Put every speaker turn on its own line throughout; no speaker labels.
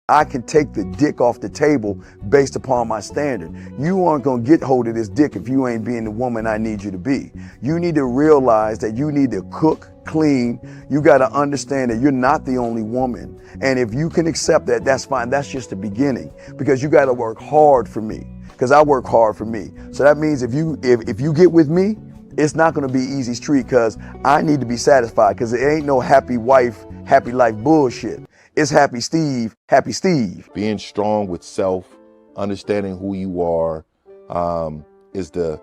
I can take the dick off the table based upon my standard. You aren't gonna get hold of this dick if you ain't being the woman I need you to be. You need to realize that you need to cook, clean. You gotta understand that you're not the only woman. And if you can accept that, that's fine. That's just the beginning, because you gotta work hard for me, because I work hard for me. So that means if you get with me, it's not gonna be easy street, because I need to be satisfied, because it ain't no happy wife, happy life bullshit. It's happy Steve, happy Steve.
Being strong with self, understanding who you are, is the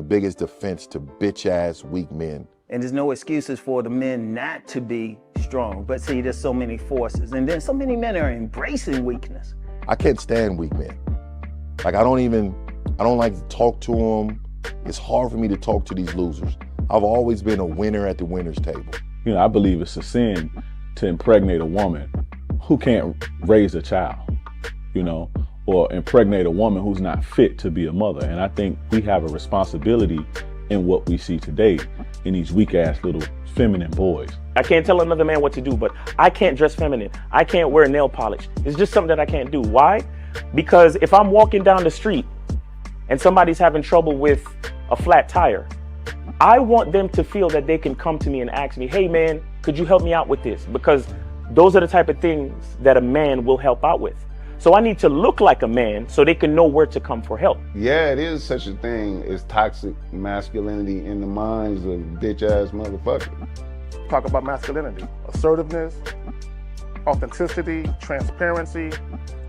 biggest defense to bitch ass weak men.
And there's no excuses for the men not to be strong. But see, there's so many forces, and then so many men are embracing weakness.
I can't stand weak men. Like I don't like to talk to them. It's hard for me to talk to these losers. I've always been a winner at the winner's table.
You know, I believe it's a sin to impregnate a woman who can't raise a child, you know, or impregnate a woman who's not fit to be a mother. And I think we have a responsibility in what we see today in these weak ass little feminine boys.
I can't tell another man what to do, but I can't dress feminine. I can't wear nail polish. It's just something that I can't do. Why? Because if I'm walking down the street and somebody's having trouble with a flat tire, I want them to feel that they can come to me and ask me, hey man, could you help me out with this? Because those are the type of things that a man will help out with. So I need to look like a man so they can know where to come for help.
Yeah, it is such a thing as toxic masculinity in the minds of bitch ass motherfuckers.
Talk about masculinity, assertiveness, authenticity, transparency.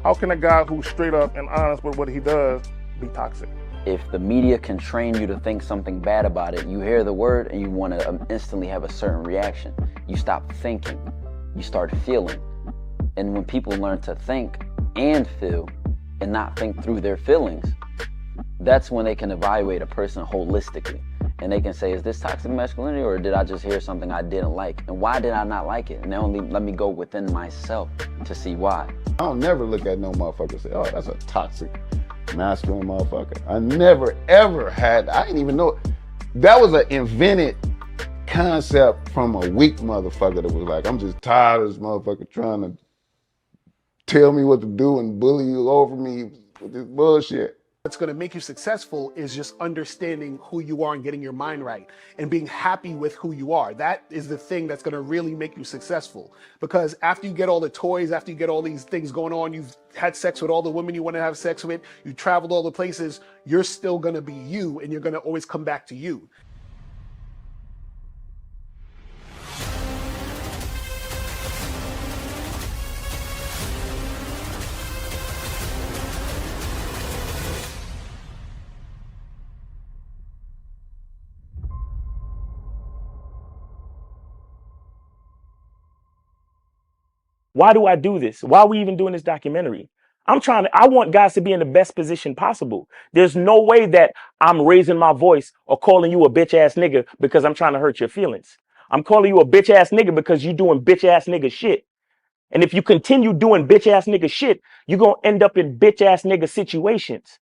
How can a guy who's straight up and honest with what he does be toxic?
If the media can train you to think something bad about it, you hear the word and you want to instantly have a certain reaction. You stop thinking, you start feeling. And when people learn to think and feel and not think through their feelings, that's when they can evaluate a person holistically. And they can say, is this toxic masculinity, or did I just hear something I didn't like? And why did I not like it? And only let me go within myself to see why.
I don't never look at no motherfucker and say, oh, that's a toxic masculine motherfucker. I never ever had, I didn't even know, that was an invented concept from a weak motherfucker that was like, I'm just tired of this motherfucker trying to tell me what to do and bully you over me with this bullshit.
What's going to make you successful is just understanding who you are and getting your mind right and being happy with who you are. That is the thing that's going to really make you successful. Because after you get all the toys, after you get all these things going on, you've had sex with all the women you want to have sex with, you traveled all the places, you're still going to be you, and you're going to always come back to you.
Why do I do this? Why are we even doing this documentary? I want guys to be in the best position possible. There's no way that I'm raising my voice or calling you a bitch ass nigga because I'm trying to hurt your feelings. I'm calling you a bitch ass nigga because you're doing bitch ass nigga shit. And if you continue doing bitch ass nigga shit, you're going to end up in bitch ass nigga situations.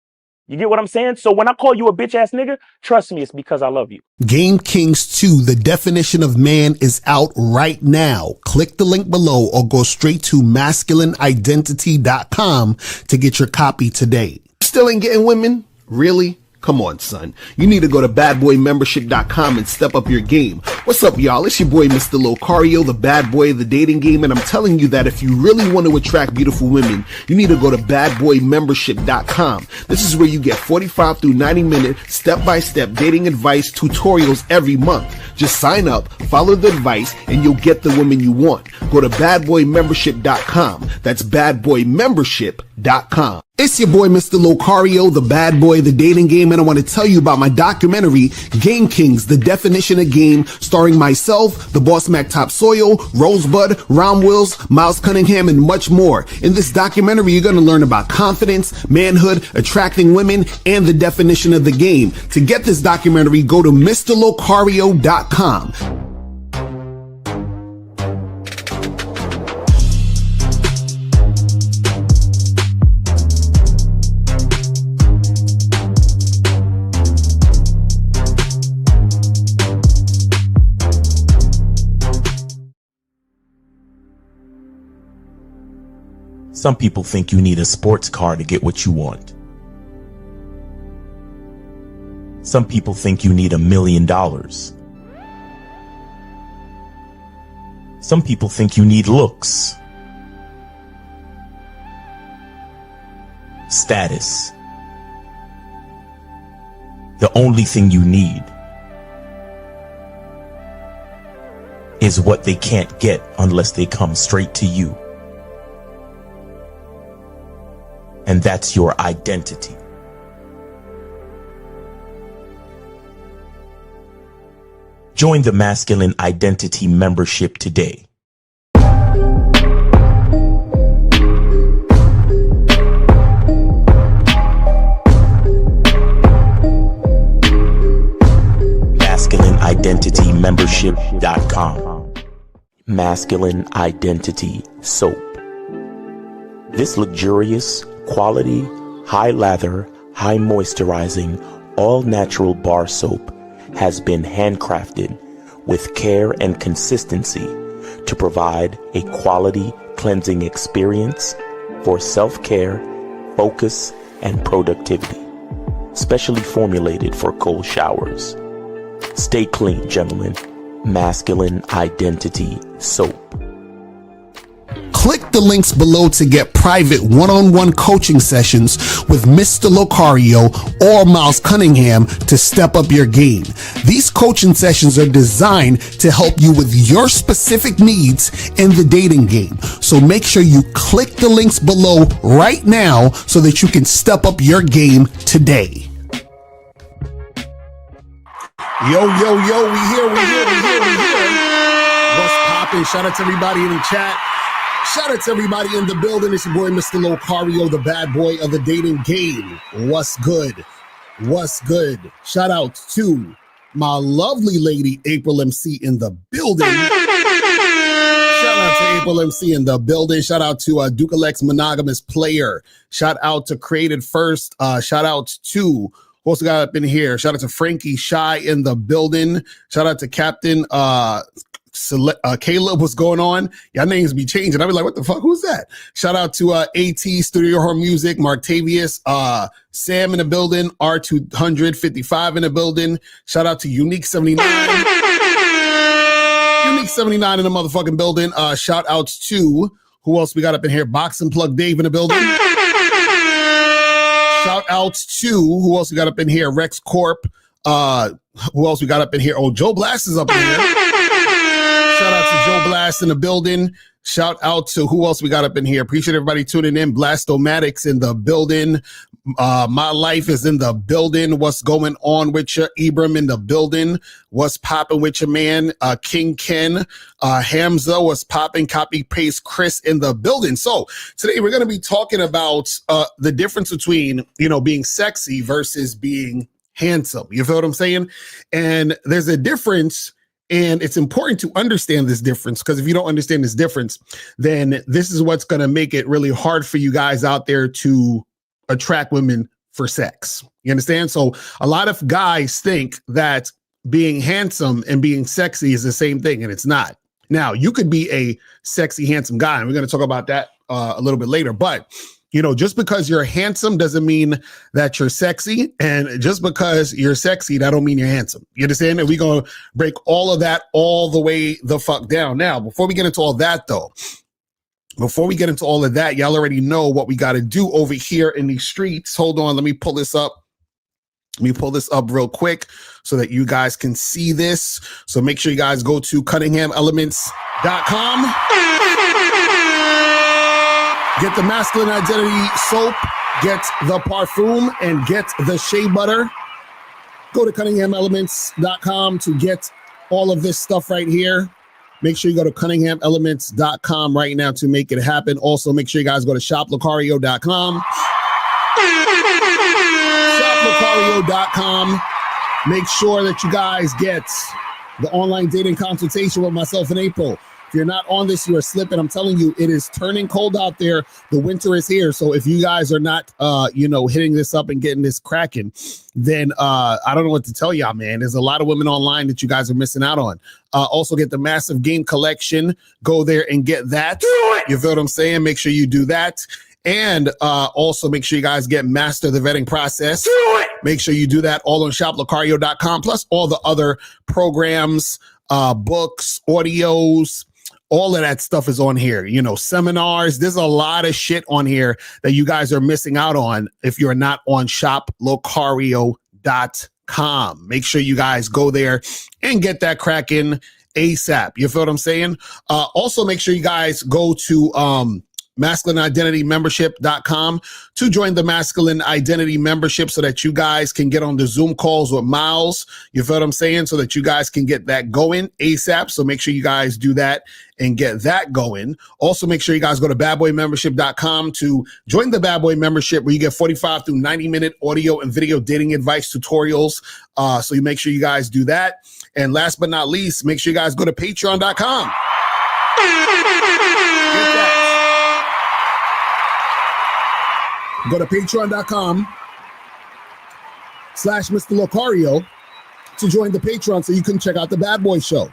You get what I'm saying? So when I call you a bitch ass nigga, trust me, it's because I love you.
Game Kings 2, The Definition of Man, is out right now. Click the link below or go straight to masculineidentity.com to get your copy today. Still ain't getting women? Really? Come on, son. You need to go to badboymembership.com and step up your game. What's up, y'all? It's your boy, Mr. Locario, the bad boy of the dating game, and I'm telling you that if you really want to attract beautiful women, you need to go to badboymembership.com. This is where you get 45 through 90-minute step-by-step dating advice tutorials every month. Just sign up, follow the advice, and you'll get the women you want. Go to badboymembership.com. That's badboymembership.com. It's your boy, Mr. Locario, the bad boy of the dating game, and I want to tell you about my documentary, Game Kings, The Definition of Game, starring myself, the Boss Mac Top Soil, Rosebud, Ron Wills, Miles Cunningham, and much more. In this documentary, you're going to learn about confidence, manhood, attracting women, and the definition of the game. To get this documentary, go to MrLocario.com.
Some people think you need a sports car to get what you want. Some people think you need $1 million. Some people think you need looks, status. The only thing you need is what they can't get unless they come straight to you. And that's your identity. Join the Masculine Identity membership today. MasculineIdentityMembership.com. Masculine Identity Soap. This luxurious, quality, high lather, high moisturizing, all natural bar soap has been handcrafted with care and consistency to provide a quality cleansing experience for self-care, focus, and productivity. Specially formulated for cold showers. Stay clean, gentlemen. Masculine Identity Soap.
Click the links below to get private one-on-one coaching sessions with Mr. Locario or Miles Cunningham to step up your game. These coaching sessions are designed to help you with your specific needs in the dating game. So make sure you click the links below right now so that you can step up your game today. Yo, we here. What's poppin'? Shout out to everybody in the chat. Shout out to everybody in the building. It's your boy, Mr. Locario, the bad boy of the dating game. What's good? Shout out to my lovely lady, April MC in the building. Shout out to April MC in the building. Shout out to Dukalex Monogamous Player. Shout out to Created First. Shout out to who also got up in here. Shout out to Frankie Shy in the building. Shout out to Captain Caleb, what's going on? Y'all names be changing. I'll be like, what the fuck? Who's that? Shout out to AT Studio Horror Music, Martavius, Sam in the building, R255 in the building. Shout out to Unique 79. Unique 79 in the motherfucking building. Shout outs to who else we got up in here? Box and Plug Dave in the building. Shout outs to who else we got up in here? Rex Corp. Who else we got up in here? Oh, Joe Blast is up in here. Shout out to Joe Blast in the building. Shout out to who else we got up in here. Appreciate everybody tuning in. Blastomatics in the building. My Life is in the building. What's going on with you? Ibram in the building. What's popping with your man? King Ken. Hamza, what's popping? Copy paste Chris in the building. So today we're going to be talking about the difference between, being sexy versus being handsome. You feel what I'm saying? And there's a difference. And it's important to understand this difference, because if you don't understand this difference, then this is what's going to make it really hard for you guys out there to attract women for sex. You understand? So a lot of guys think that being handsome and being sexy is the same thing, and it's not. Now, you could be a sexy, handsome guy, and we're going to talk about that a little bit later, but just because you're handsome doesn't mean that you're sexy. And just because you're sexy, that don't mean you're handsome. You understand? And we're going to break all of that all the way the fuck down. Now, before we get into all that, though, y'all already know what we got to do over here in these streets. Hold on. Let me pull this up. Real quick so that you guys can see this. So make sure you guys go to CunninghamElements.com. Get the Masculine Identity Soap, get the Parfum, and get the Shea Butter. Go to CunninghamElements.com to get all of this stuff right here. Make sure you go to CunninghamElements.com right now to make it happen. Also, make sure you guys go to ShopLocario.com. ShopLocario.com. Make sure that you guys get the online dating consultation with myself and April. If you're not on this, you are slipping. I'm telling you, it is turning cold out there. The winter is here. So if you guys are not, hitting this up and getting this cracking, then I don't know what to tell y'all, man. There's a lot of women online that you guys are missing out on. Also get the massive game collection. Go there and get that. You feel what I'm saying? Make sure you do that. And also make sure you guys get Master the Vetting Process. Make sure you do that all on shoplocario.com, plus all the other programs, books, audios, all of that stuff is on here. Seminars. There's a lot of shit on here that you guys are missing out on if you're not on shoplocario.com. Make sure you guys go there and get that cracking ASAP. You feel what I'm saying? Also, make sure you guys go to masculineidentitymembership.com to join the Masculine Identity Membership so that you guys can get on the Zoom calls with Miles. You feel what I'm saying? So that you guys can get that going ASAP. So make sure you guys do that and get that going. Also, make sure you guys go to badboymembership.com to join the Bad Boy Membership, where you get 45 through 90-minute audio and video dating advice tutorials. So you make sure you guys do that. And last but not least, make sure you guys go to patreon.com. Go to patreon.com/Mr. Locario to join the Patreon so you can check out the Bad Boy Show.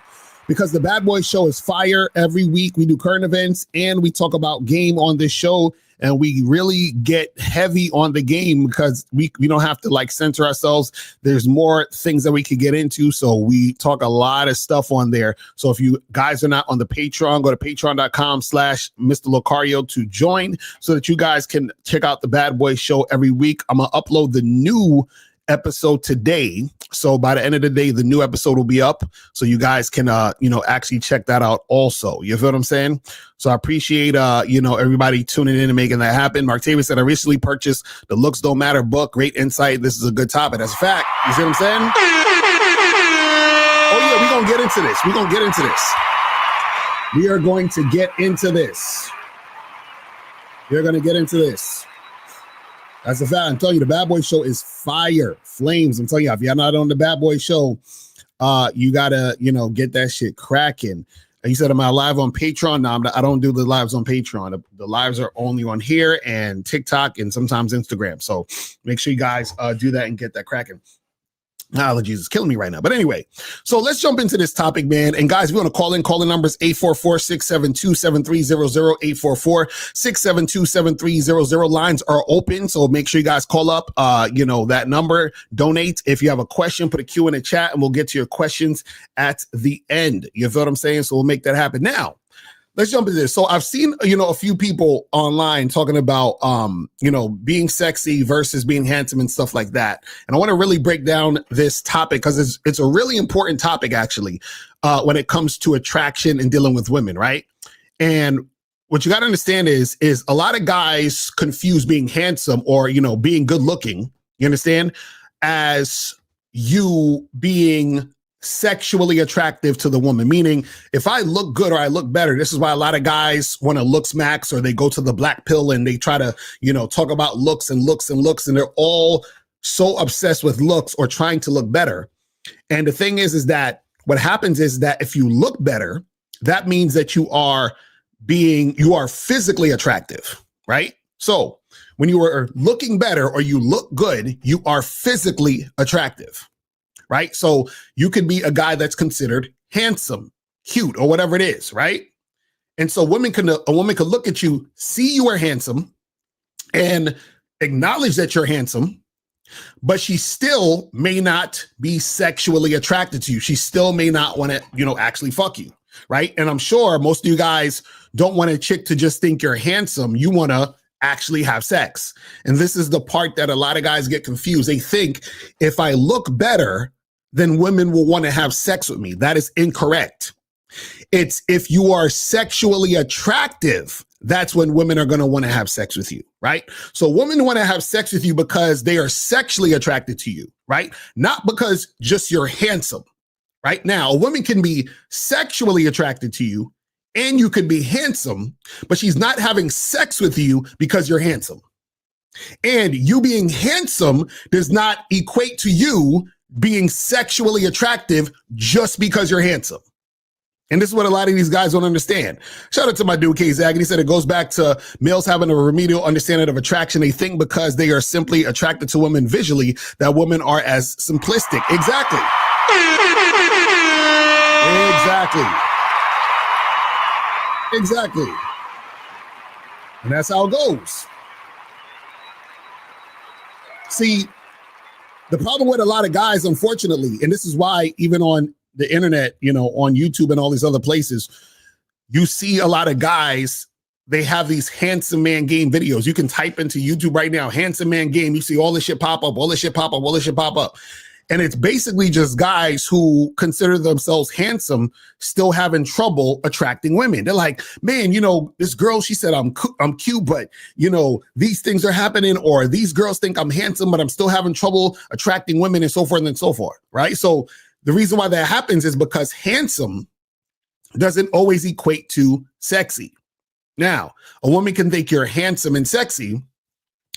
Because the Bad Boy Show is fire. Every week we do current events and we talk about game on this show. And we really get heavy on the game because we don't have to censor ourselves. There's more things that we could get into. So we talk a lot of stuff on there. So if you guys are not on the Patreon, go to patreon.com/Mr. Locario to join so that you guys can check out the Bad Boy Show every week. I'm going to upload the new episode today. So by the end of the day, the new episode will be up. So you guys can, actually check that out also. You feel what I'm saying? So I appreciate, everybody tuning in and making that happen. Mark Tavis said, I recently purchased the Looks Don't Matter book. Great insight. This is a good topic. That's a fact. You see what I'm saying? Oh yeah, we're going to get into this. We are going to get into this. We're going to get into this. That's a fact. I'm telling you, the Bad Boy Show is fire. Flames. I'm telling you, if you're not on the Bad Boy Show, you gotta, get that shit cracking. And you said, am I live on Patreon? No, I don't do the lives on Patreon. The lives are only on here and TikTok and sometimes Instagram. So make sure you guys do that and get that cracking. Allergies is killing me right now. But anyway, so let's jump into this topic, man. And guys, we want to call in. Calling numbers 844-672-7300, 844-672-7300. Lines are open. So make sure you guys call up, that number, donate. If you have a question, put a Q in the chat and we'll get to your questions at the end. You feel what I'm saying? So we'll make that happen. Now, let's jump into this. So I've seen, a few people online talking about, being sexy versus being handsome and stuff like that. And I want to really break down this topic because it's a really important topic, actually, when it comes to attraction and dealing with women, right? And what you got to understand is a lot of guys confuse being handsome or, being good looking, you understand, as you being sexually attractive to the woman. Meaning, if I look good or I look better, this is why a lot of guys want to looks max or they go to the black pill and they try to, talk about looks and looks and looks. And they're all so obsessed with looks or trying to look better. And the thing is that what happens is that if you look better, that means that you are physically attractive, right? So when you are looking better or you look good, you are physically attractive. Right? So you could be a guy that's considered handsome, cute, or whatever it is, right? And so a woman could look at you, see you are handsome, and acknowledge that you're handsome, but she still may not be sexually attracted to you. She still may not want to, actually fuck you, right? And I'm sure most of you guys don't want a chick to just think you're handsome. You want to actually have sex. And this is the part that a lot of guys get confused. They think if I look better, then women will want to have sex with me. That is incorrect. It's if you are sexually attractive, that's when women are going to want to have sex with you, right? So women want to have sex with you because they are sexually attracted to you, right? Not because just you're handsome, right? Now, a woman can be sexually attracted to you and you could be handsome, but she's not having sex with you because you're handsome. And you being handsome does not equate to you being sexually attractive just because you're handsome. And this is what a lot of these guys don't understand. Shout out to my dude, K Zag. And he said it goes back to males having a remedial understanding of attraction. They think because they are simply attracted to women visually, that women are as simplistic. Exactly. Exactly. And that's how it goes. See, the problem with a lot of guys, unfortunately, and this is why even on the internet, you know, on YouTube and all these other places, you see a lot of guys, they have these handsome man game videos. You can type into YouTube right now, handsome man game. You see all this shit pop up, all this shit pop up, all this shit pop up. And it's basically just guys who consider themselves handsome still having trouble attracting women. They're like, man, you know, this girl, she said I'm cute, but, you know, these things are happening, or these girls think I'm handsome, but I'm still having trouble attracting women, and so forth and so forth, right? So the reason why that happens is because handsome doesn't always equate to sexy. Now, a woman can think you're handsome and sexy,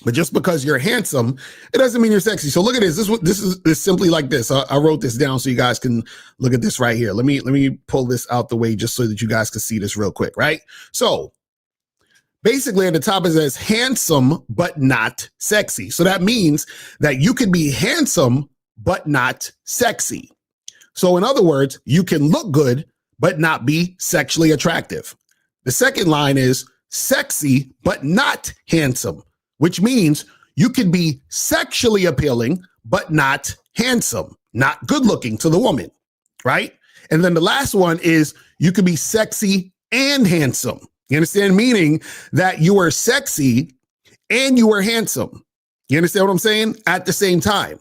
but just because you're handsome, it doesn't mean you're sexy. So look at this. This is simply like this. I wrote this down so you guys can look at this right here. Let me pull this out the way just so that you guys can see this real quick, right? So basically at the top it says handsome but not sexy. So that means that you can be handsome but not sexy. So in other words, you can look good but not be sexually attractive. The second line is sexy but not handsome, which means you can be sexually appealing, but not handsome, not good looking to the woman, right? And then the last one is you can be sexy and handsome. You understand? Meaning that you are sexy and you are handsome. You understand what I'm saying? At the same time.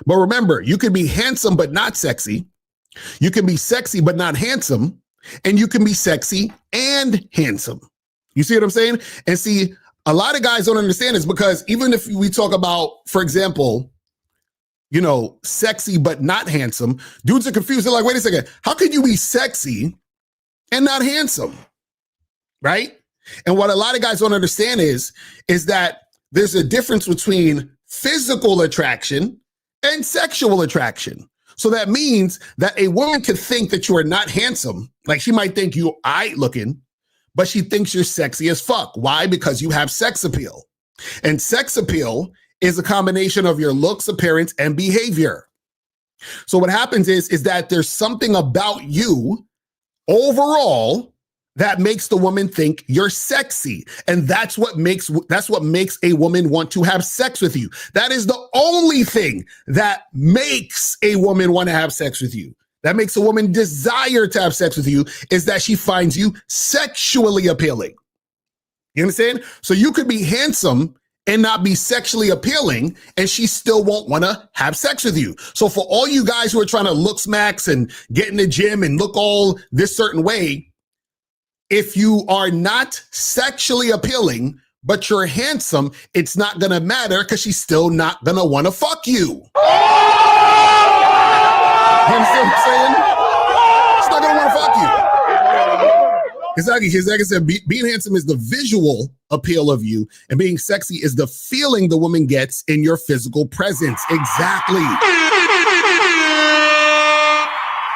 But remember, you can be handsome, but not sexy. You can be sexy, but not handsome. And you can be sexy and handsome. You see what I'm saying? And see, a lot of guys don't understand this, because even if we talk about, for example, you know, sexy but not handsome, dudes are confused. They're like, wait a second, how could you be sexy and not handsome? Right? And what a lot of guys don't understand is that there's a difference between physical attraction and sexual attraction. So that means that a woman could think that you are not handsome. Like she might think you aight looking, but she thinks you're sexy as fuck. Why? Because you have sex appeal. And sex appeal is a combination of your looks, appearance, and behavior. So what happens is that there's something about you overall that makes the woman think you're sexy. And that's what makes a woman want to have sex with you. That is the only thing that makes a woman want to have sex with you. That makes a woman desire to have sex with you, is that she finds you sexually appealing. You understand? So you could be handsome and not be sexually appealing, and she still won't want to have sex with you. So for all you guys who are trying to look smacks and get in the gym and look all this certain way, if you are not sexually appealing, but you're handsome, it's not going to matter, because she's still not going to want to fuck you. You understand what I'm saying? She's not going to want to fuck you. Exactly. Like I said, being handsome is the visual appeal of you, and being sexy is the feeling the woman gets in your physical presence. Exactly.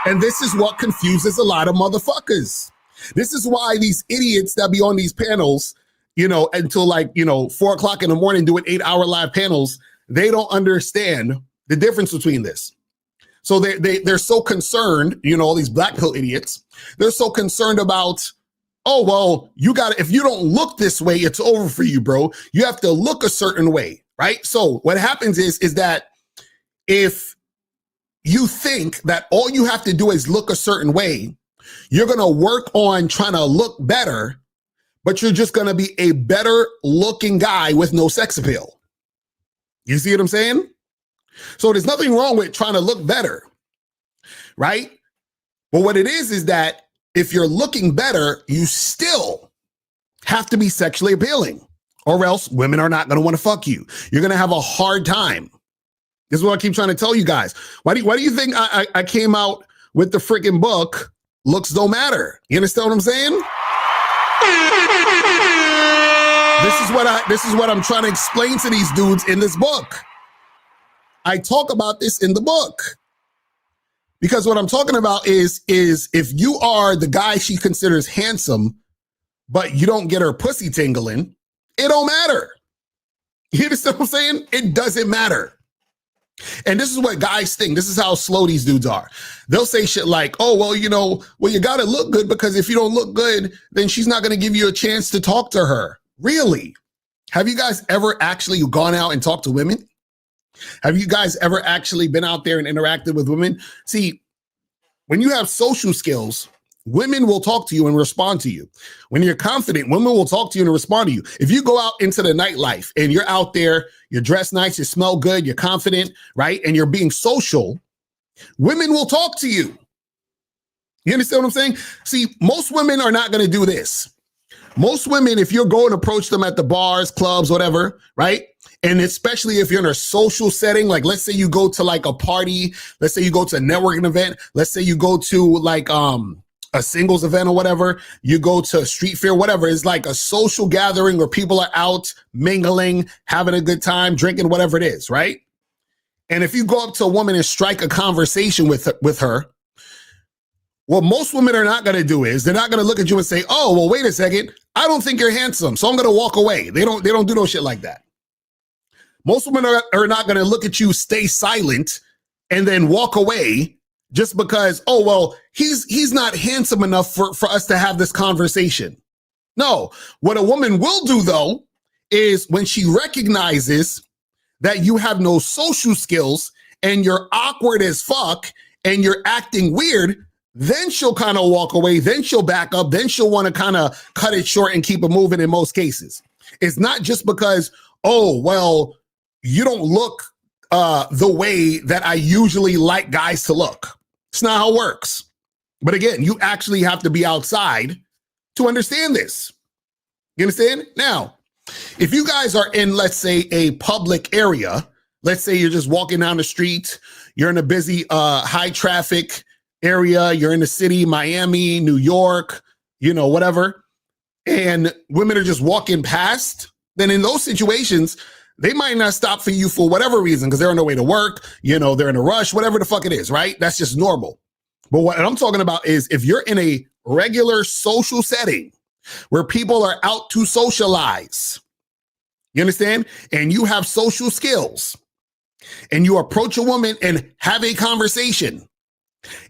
And this is what confuses a lot of motherfuckers. This is why these idiots that be on these panels, you know, until like, you know, 4 o'clock in the morning doing 8-hour live panels, they don't understand the difference between this. So they're so concerned, you know, all these black pill idiots, they're so concerned about, oh, well, if you don't look this way, it's over for you, bro. You have to look a certain way, right? So what happens is that if you think that all you have to do is look a certain way, you're going to work on trying to look better, but you're just going to be a better looking guy with no sex appeal. You see what I'm saying? So there's nothing wrong with trying to look better, right? But what it is that if you're looking better, you still have to be sexually appealing, or else women are not going to want to fuck you. You're going to have a hard time. This is what I keep trying to tell you guys. Why do you think I came out with the freaking book, Looks Don't Matter? You understand what I'm saying? This is what I'm trying to explain to these dudes in this book. I talk about this in the book. Because what I'm talking about is if you are the guy she considers handsome, but you don't get her pussy tingling, it don't matter. You understand what I'm saying? It doesn't matter. And this is what guys think. This is how slow these dudes are. They'll say shit like, oh, well, you got to look good, because if you don't look good, then she's not going to give you a chance to talk to her. Really? Have you guys ever actually gone out and talked to women? Have you guys ever actually been out there and interacted with women? See, when you have social skills, women will talk to you and respond to you. When you're confident, women will talk to you and respond to you. If you go out into the nightlife and you're out there, you're dressed nice, you smell good, you're confident, right? And you're being social, women will talk to you. You understand what I'm saying? See, most women are not going to do this. Most women, if you're going to approach them at the bars, clubs, whatever, right? And especially if you're in a social setting, like let's say you go to like a party, let's say you go to a networking event, let's say you go to like a singles event or whatever, you go to a street fair, whatever. It's like a social gathering where people are out mingling, having a good time, drinking, whatever it is, right? And if you go up to a woman and strike a conversation with her, what most women are not going to do is they're not going to look at you and say, oh, well, wait a second. I don't think you're handsome, so I'm going to walk away. They don't do no shit like that. Most women are not going to look at you, stay silent, and then walk away just because, oh, well, he's not handsome enough for us to have this conversation. No, what a woman will do, though, is when she recognizes that you have no social skills and you're awkward as fuck and you're acting weird, then she'll kind of walk away, then she'll back up, then she'll want to kind of cut it short and keep it moving in most cases. It's not just because, oh, well, you don't look the way that I usually like guys to look. It's not how it works. But again, you actually have to be outside to understand this. You understand? Now, if you guys are in, let's say, a public area, let's say you're just walking down the street, you're in a busy, high traffic area, you're in the city, Miami, New York, whatever, and women are just walking past, then in those situations, they might not stop for you for whatever reason, because they're on their way to work, they're in a rush, whatever the fuck it is, right? That's just normal. But what I'm talking about is if you're in a regular social setting where people are out to socialize, you understand? And you have social skills and you approach a woman and have a conversation.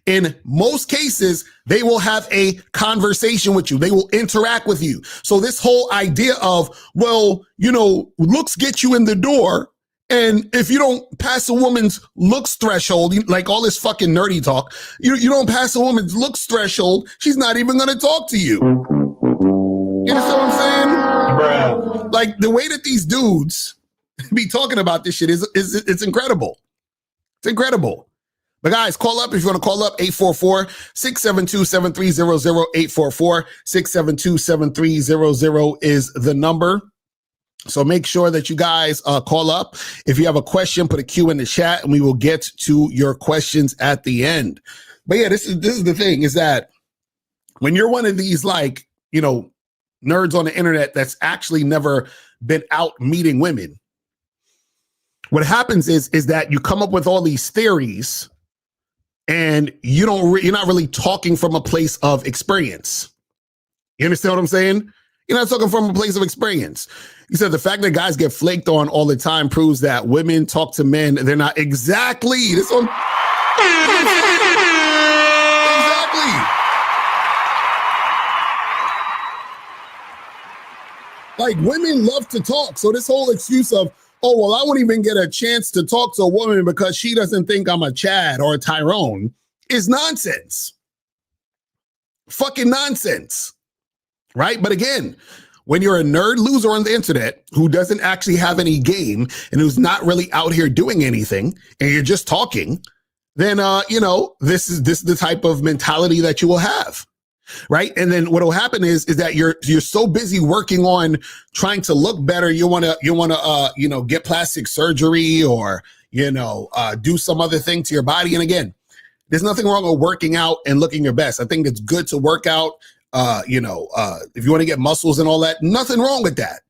In most cases, they will have a conversation with you. They will interact with you. So this whole idea of, well, looks get you in the door. And if you don't pass a woman's looks threshold, like all this fucking nerdy talk, you don't pass a woman's looks threshold, she's not even going to talk to you. You understand what I'm saying? Bruh. Like the way that these dudes be talking about this shit is it's incredible. It's incredible. But guys, call up if you want to call up, 844-672-7300, 844-672-7300 is the number. So make sure that you guys call up. If you have a question, put a Q in the chat and we will get to your questions at the end. But yeah, this is the thing, is that when you're one of these nerds on the internet that's actually never been out meeting women, what happens is that you come up with all these theories and you're not really talking from a place of experience. You understand what I'm saying? You're not talking from a place of experience. You said the fact that guys get flaked on all the time proves that women talk to men. They're not exactly. This one. Exactly. Like women love to talk. So this whole excuse of, oh, well, I won't even get a chance to talk to a woman because she doesn't think I'm a Chad or a Tyrone is nonsense. Fucking nonsense. Right? But again, when you're a nerd loser on the internet who doesn't actually have any game and who's not really out here doing anything and you're just talking, then, this is the type of mentality that you will have. Right. And then what will happen is that you're so busy working on trying to look better. You want to, get plastic surgery or, do some other thing to your body. And again, there's nothing wrong with working out and looking your best. I think it's good to work out. If you want to get muscles and all that, nothing wrong with that.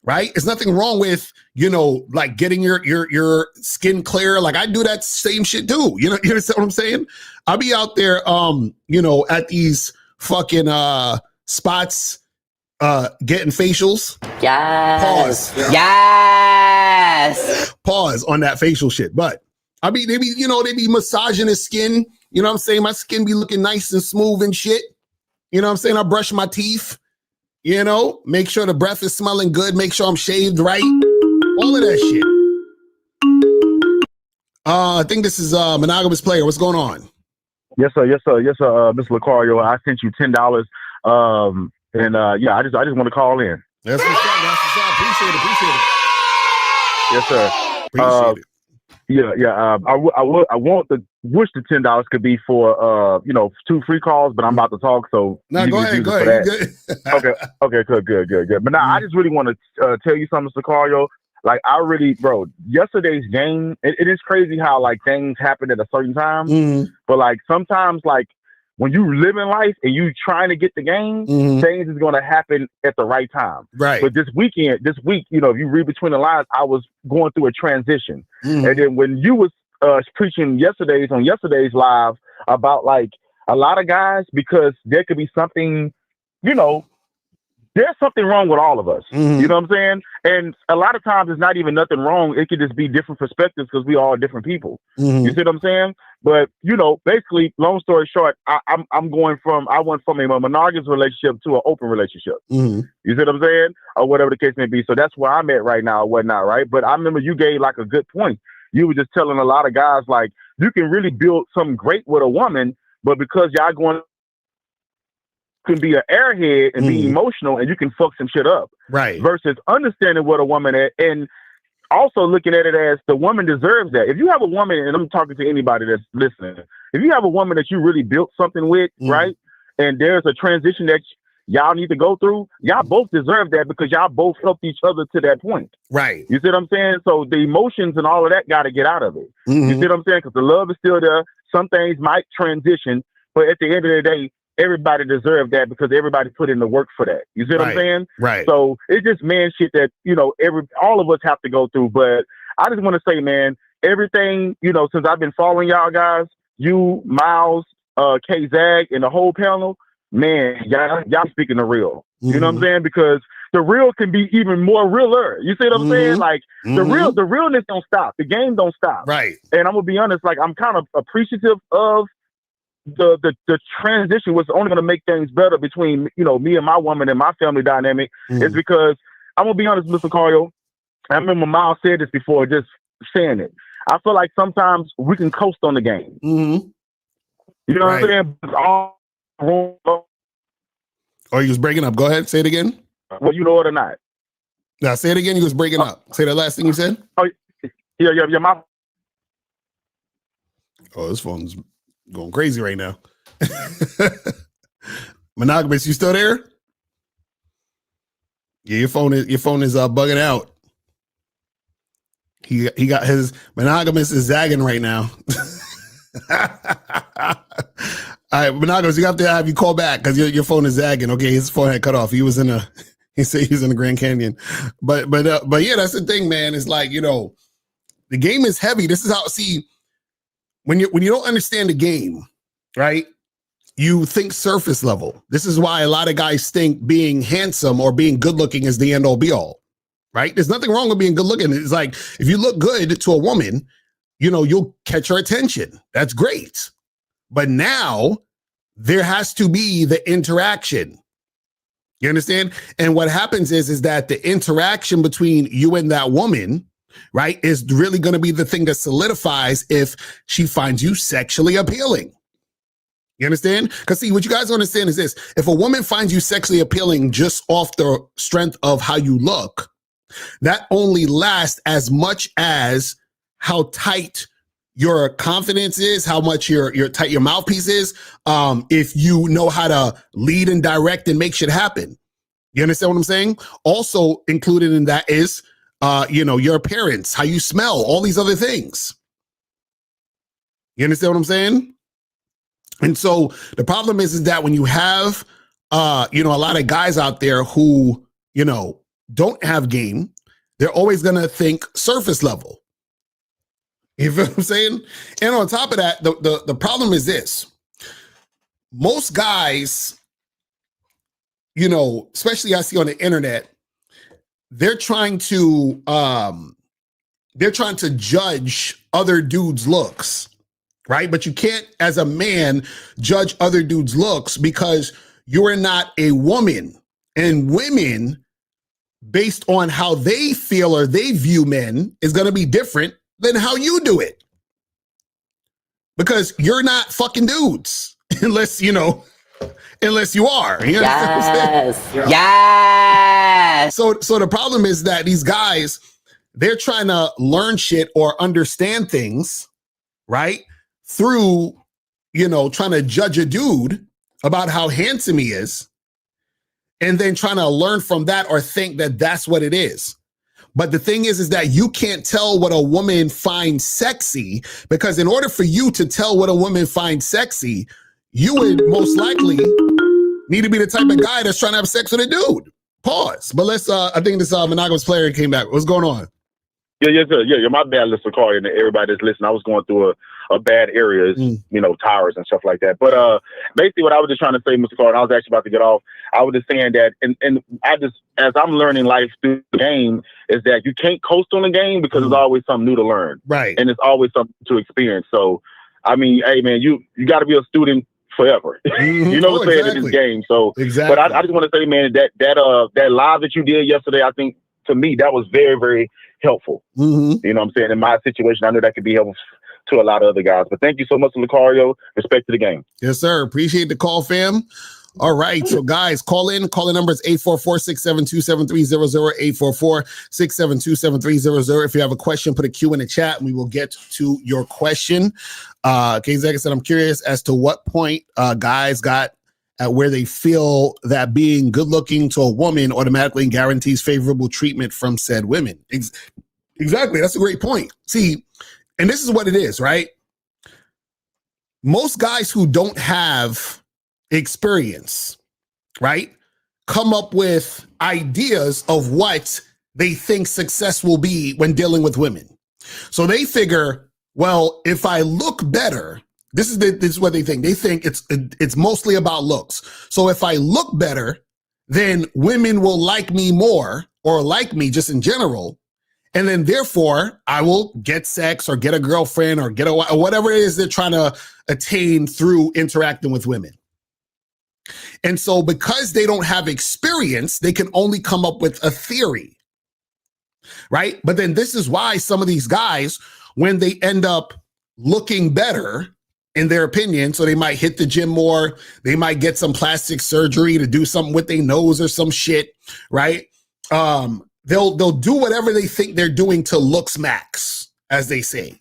right? There's nothing wrong with, like getting your skin clear. Like I do that same shit too. You understand what I'm saying? I'll be out there, at these fucking spots, getting facials.
Yes.
Pause.
Yes.
Pause on that facial shit. But I mean, they be massaging his skin. You know what I'm saying? My skin be looking nice and smooth and shit. You know what I'm saying? I brush my teeth. Make sure the breath is smelling good. Make sure I'm shaved right. All of that shit. I think this is Monogamous Player. What's going on?
Yes, sir. Mr. Locario, I sent you $10. I just want to call in.
That's what's up. Appreciate it.
Yes, sir.
Appreciate it.
I wish the $10 could be for 2 free calls, but I'm about to talk, so
no, go ahead.
Okay, good. But now I just really want to tell you something, Mr. Locario. Like yesterday's game, it is crazy how like things happen at a certain time, but like sometimes like when you live in life and you trying to get the game, things is going to happen at the right time.
Right.
But this week, if you read between the lines, I was going through a transition. And then when you was preaching on yesterday's live about like a lot of guys, because there could be something, there's something wrong with all of us. You know what I'm saying? And a lot of times it's not even nothing wrong. It could just be different perspectives because we all different people. You see what I'm saying? But, basically, long story short, I went from a monogamous relationship to an open relationship. You see what I'm saying? Or whatever the case may be. So that's where I'm at right now or whatnot, right? But I remember you gave like a good point. You were just telling a lot of guys, like, you can really build something great with a woman, but because y'all can be an airhead and be emotional and you can fuck some shit up.
Right.
Versus understanding what a woman is and also looking at it as the woman deserves that. If you have a woman, and I'm talking to anybody that's listening, if you have a woman that you really built something with, right? And there's a transition that y'all need to go through, y'all both deserve that because y'all both helped each other to that point.
Right.
You see what I'm saying? So the emotions and all of that got to get out of it. You see what I'm saying? Because the love is still there. Some things might transition, but at the end of the day, everybody deserves that because everybody put in the work for that. You see what I'm saying?
Right.
So it's just man shit that, all of us have to go through. But I just want to say, man, everything, since I've been following y'all guys, you, Miles, K-Zag, and the whole panel, man, y'all speaking the real. You know what I'm saying? Because the real can be even more realer. You see what I'm saying? Like the realness don't stop. The game don't stop.
Right.
And I'm gonna be honest, like I'm kind of appreciative of the transition was only going to make things better between me and my woman and my family dynamic is because I'm gonna be honest, Mr. Locario. I remember Miles said this before, just saying it. I feel like sometimes we can coast on the game. You know what I'm saying?
Oh, you was breaking up. Go ahead, say it again.
Well, you know it or not.
Now say it again. You was breaking up. Say the last thing you said.
Oh, yeah.
This phone's going crazy right now. Monogamous, you still there? Yeah, your phone is bugging out. He got his Monogamous is zagging right now. All right, Monogamous, you have to have you call back because your phone is zagging. Okay, his phone had cut off. He said he was in the Grand Canyon. But yeah, that's the thing, man. It's like, the game is heavy. This is how when you don't understand the game, right? You think surface level. This is why a lot of guys think being handsome or being good looking is the end all be all, right? There's nothing wrong with being good looking. It's like, if you look good to a woman, you'll catch her attention. That's great. But now there has to be the interaction. You understand? And what happens is that the interaction between you and that woman, right, is really going to be the thing that solidifies if she finds you sexually appealing. You understand? Because see, what you guys don't understand is this. If a woman finds you sexually appealing just off the strength of how you look, that only lasts as much as how tight your confidence is, how much your tight your mouthpiece is, if you know how to lead and direct and make shit happen. You understand what I'm saying? Also included in that is your appearance, how you smell, all these other things. You understand what I'm saying? And so the problem is that when you have, a lot of guys out there who, don't have game, they're always going to think surface level. You feel what I'm saying? And on top of that, the problem is this. Most guys, you know, especially I see on the internet, they're trying to judge other dudes' looks, right? But you can't, as a man, judge other dudes' looks because you're not a woman. And women, based on how they feel or they view men, is going to be different than how you do it. Because you're not fucking dudes unless you are. You
Yes.
So the problem is that these guys, they're trying to learn shit or understand things, right? Through, trying to judge a dude about how handsome he is, and then trying to learn from that or think that that's what it is. But the thing is that you can't tell what a woman finds sexy, because in order for you to tell what a woman finds sexy, you would most likely need to be the type of guy that's trying to have sex with a dude. Pause. But let's, I think this monogamous player came back. What's going on?
Yeah, my bad, Locario, and everybody that's listening. I was going through a bad area, towers and stuff like that. But basically what I was just trying to say, Mr. Carter, and I was actually about to get off, I was just saying that, and I just, as I'm learning life through the game, is that you can't coast on the game because there's always something new to learn.
Right.
And it's always something to experience. So, I mean, hey, man, you got to be a student forever. You know what I'm saying, in this game. So,
exactly.
But I just want to say, man, that live that you did yesterday, I think, to me, that was very, very helpful. You know what I'm saying? In my situation, I know that could be helpful to a lot of other guys. But thank you so much, Locario. Respect to the game.
Yes, sir. Appreciate the call, fam. All right. So, guys, call in. Calling number is 844-672-7300, 844-672-7300. If you have a question, put a Q in the chat, and we will get to your question. K-Zach said, I'm curious as to what point guys got at where they feel that being good looking to a woman automatically guarantees favorable treatment from said women. Exactly. That's a great point. See, and this is what it is, right? Most guys who don't have experience, right, come up with ideas of what they think success will be when dealing with women. So they figure, well, if I look better, this is what they think. They think it's mostly about looks. So if I look better, then women will like me more, or like me just in general. And then therefore I will get sex or get a girlfriend or get or whatever it is they're trying to attain through interacting with women. And so because they don't have experience, they can only come up with a theory, right? But then this is why some of these guys, when they end up looking better, in their opinion, so they might hit the gym more, they might get some plastic surgery to do something with their nose or some shit, right? They'll do whatever they think they're doing to looks max, as they say.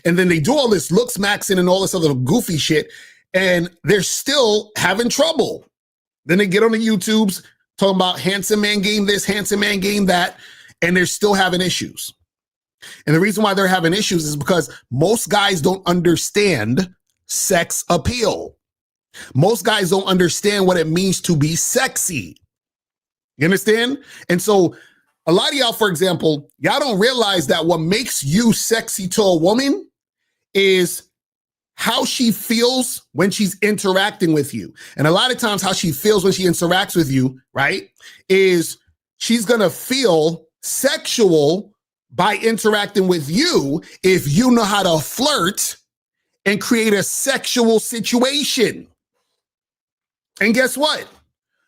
And then they do all this looks maxing and all this other goofy shit, and they're still having trouble. Then they get on the YouTubes talking about handsome man game this, handsome man game that, and they're still having issues. And the reason why they're having issues is because most guys don't understand sex appeal. Most guys don't understand what it means to be sexy. You understand? And so a lot of y'all, for example, y'all don't realize that what makes you sexy to a woman is how she feels when she's interacting with you. And a lot of times how she feels when she interacts with you, right, is she's going to feel sexual by interacting with you if you know how to flirt and create a sexual situation. And guess what?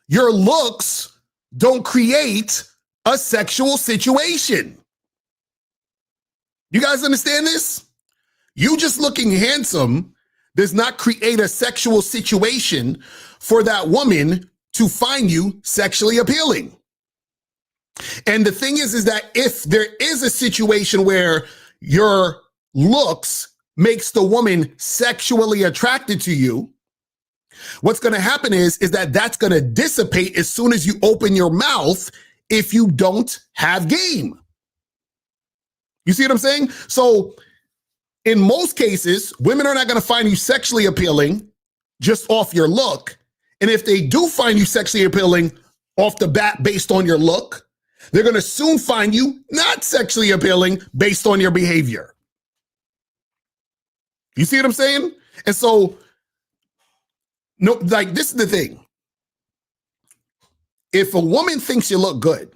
Your looks don't create a sexual situation. You guys understand this? You just looking handsome does not create a sexual situation for that woman to find you sexually appealing. And the thing is that if there is a situation where your looks makes the woman sexually attracted to you, what's going to happen is that that's going to dissipate as soon as you open your mouth if you don't have game. You see what I'm saying? So in most cases, women are not going to find you sexually appealing just off your look. And if they do find you sexually appealing off the bat based on your look, They're going to soon find you not sexually appealing based on your behavior. You see what I'm saying? And so, no, like, this is the thing. If a woman thinks you look good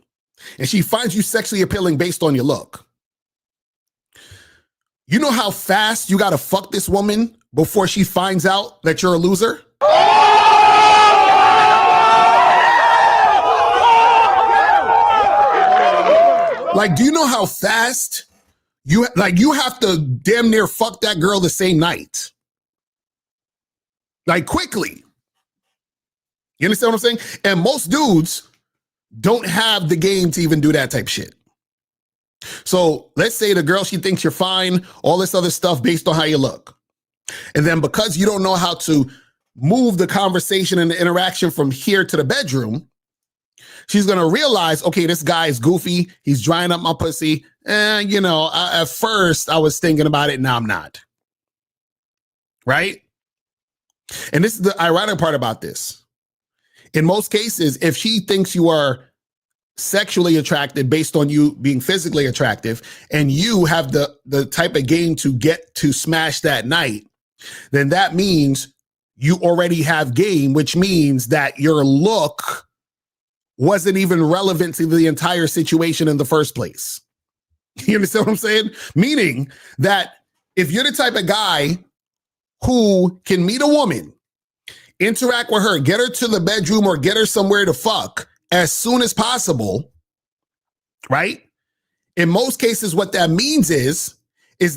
and she finds you sexually appealing based on your look, you know how fast you got to fuck this woman before she finds out that you're a loser? Like, do you know how fast you have to damn near fuck that girl the same night? Like, quickly. You understand what I'm saying? And most dudes don't have the game to even do that type shit. So let's say the girl, she thinks you're fine, all this other stuff based on how you look. And then because you don't know how to move the conversation and the interaction from here to the bedroom, she's going to realize, okay, this guy is goofy. He's drying up my pussy. And, at first I was thinking about it. Now I'm not. Right? And this is the ironic part about this. In most cases, if she thinks you are sexually attracted based on you being physically attractive and you have the type of game to get to smash that night, then that means you already have game, which means that your look wasn't even relevant to the entire situation in the first place. You understand what I'm saying? Meaning that if you're the type of guy who can meet a woman, interact with her, get her to the bedroom or get her somewhere to fuck as soon as possible, right? In most cases, what that means is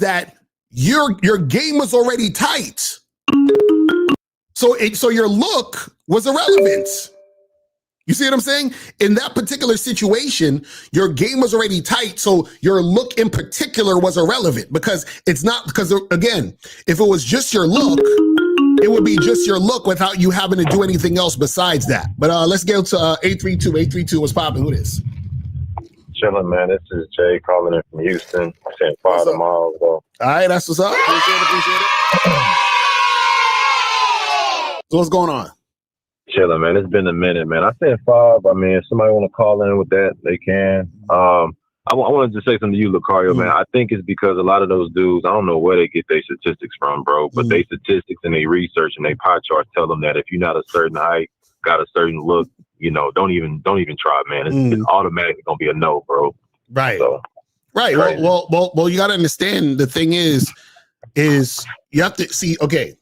that your game was already tight. So your look was irrelevant. You see what I'm saying? In that particular situation, your game was already tight. So your look in particular was irrelevant because again, if it was just your look, it would be just your look without you having to do anything else besides that. But let's go to 832. 832, what's popping? Who this?
Chilling, man. This is Jay calling in from Houston. I sent 5 tomorrow ago.
All right, that's what's up. Appreciate it. So what's going on?
Chilling, man. It's been a minute, man. I said 5. I mean, if somebody want to call in with that, they can. I wanted to say something to you, Locario, man. I think it's because a lot of those dudes, I don't know where they get their statistics from, bro, but they statistics and they research and they pie charts tell them that if you're not a certain height, got a certain look, don't even try, man. It's automatically gonna be a no, bro.
Right.
So,
right. Well, you got to understand. The thing is you have to see. Okay.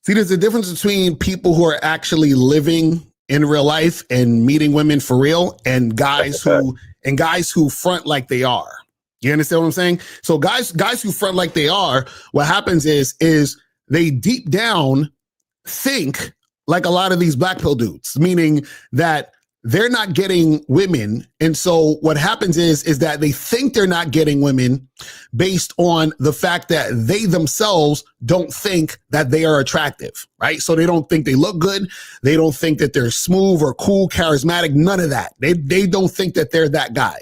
See, there's a difference between people who are actually living in real life and meeting women for real, and guys who front like they are. You understand what I'm saying? So guys who front like they are, what happens is they deep down think like a lot of these black pill dudes, meaning that they're not getting women. And so what happens is that they think they're not getting women based on the fact that they themselves don't think that they are attractive, right? So they don't think they look good. They don't think that they're smooth or cool, charismatic, none of that. They don't think that they're that guy,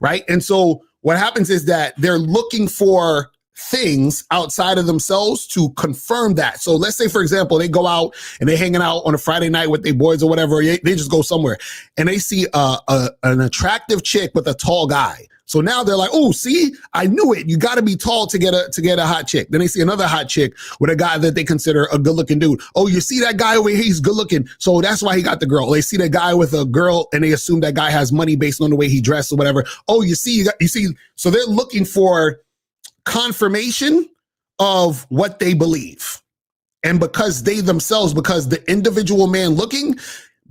right? And so what happens is that they're looking for things outside of themselves to confirm that. So let's say, for example, they go out and they're hanging out on a Friday night with their boys or whatever. They just go somewhere and they see an attractive chick with a tall guy. So now they're like, oh, see, I knew it. You got to be tall to get a hot chick. Then they see another hot chick with a guy that they consider a good looking dude. Oh, you see that guy over here? He's good looking. So that's why he got the girl. They see that guy with a girl and they assume that guy has money based on the way he dressed or whatever. Oh, you see. So they're looking for confirmation of what they believe. And because the individual man looking,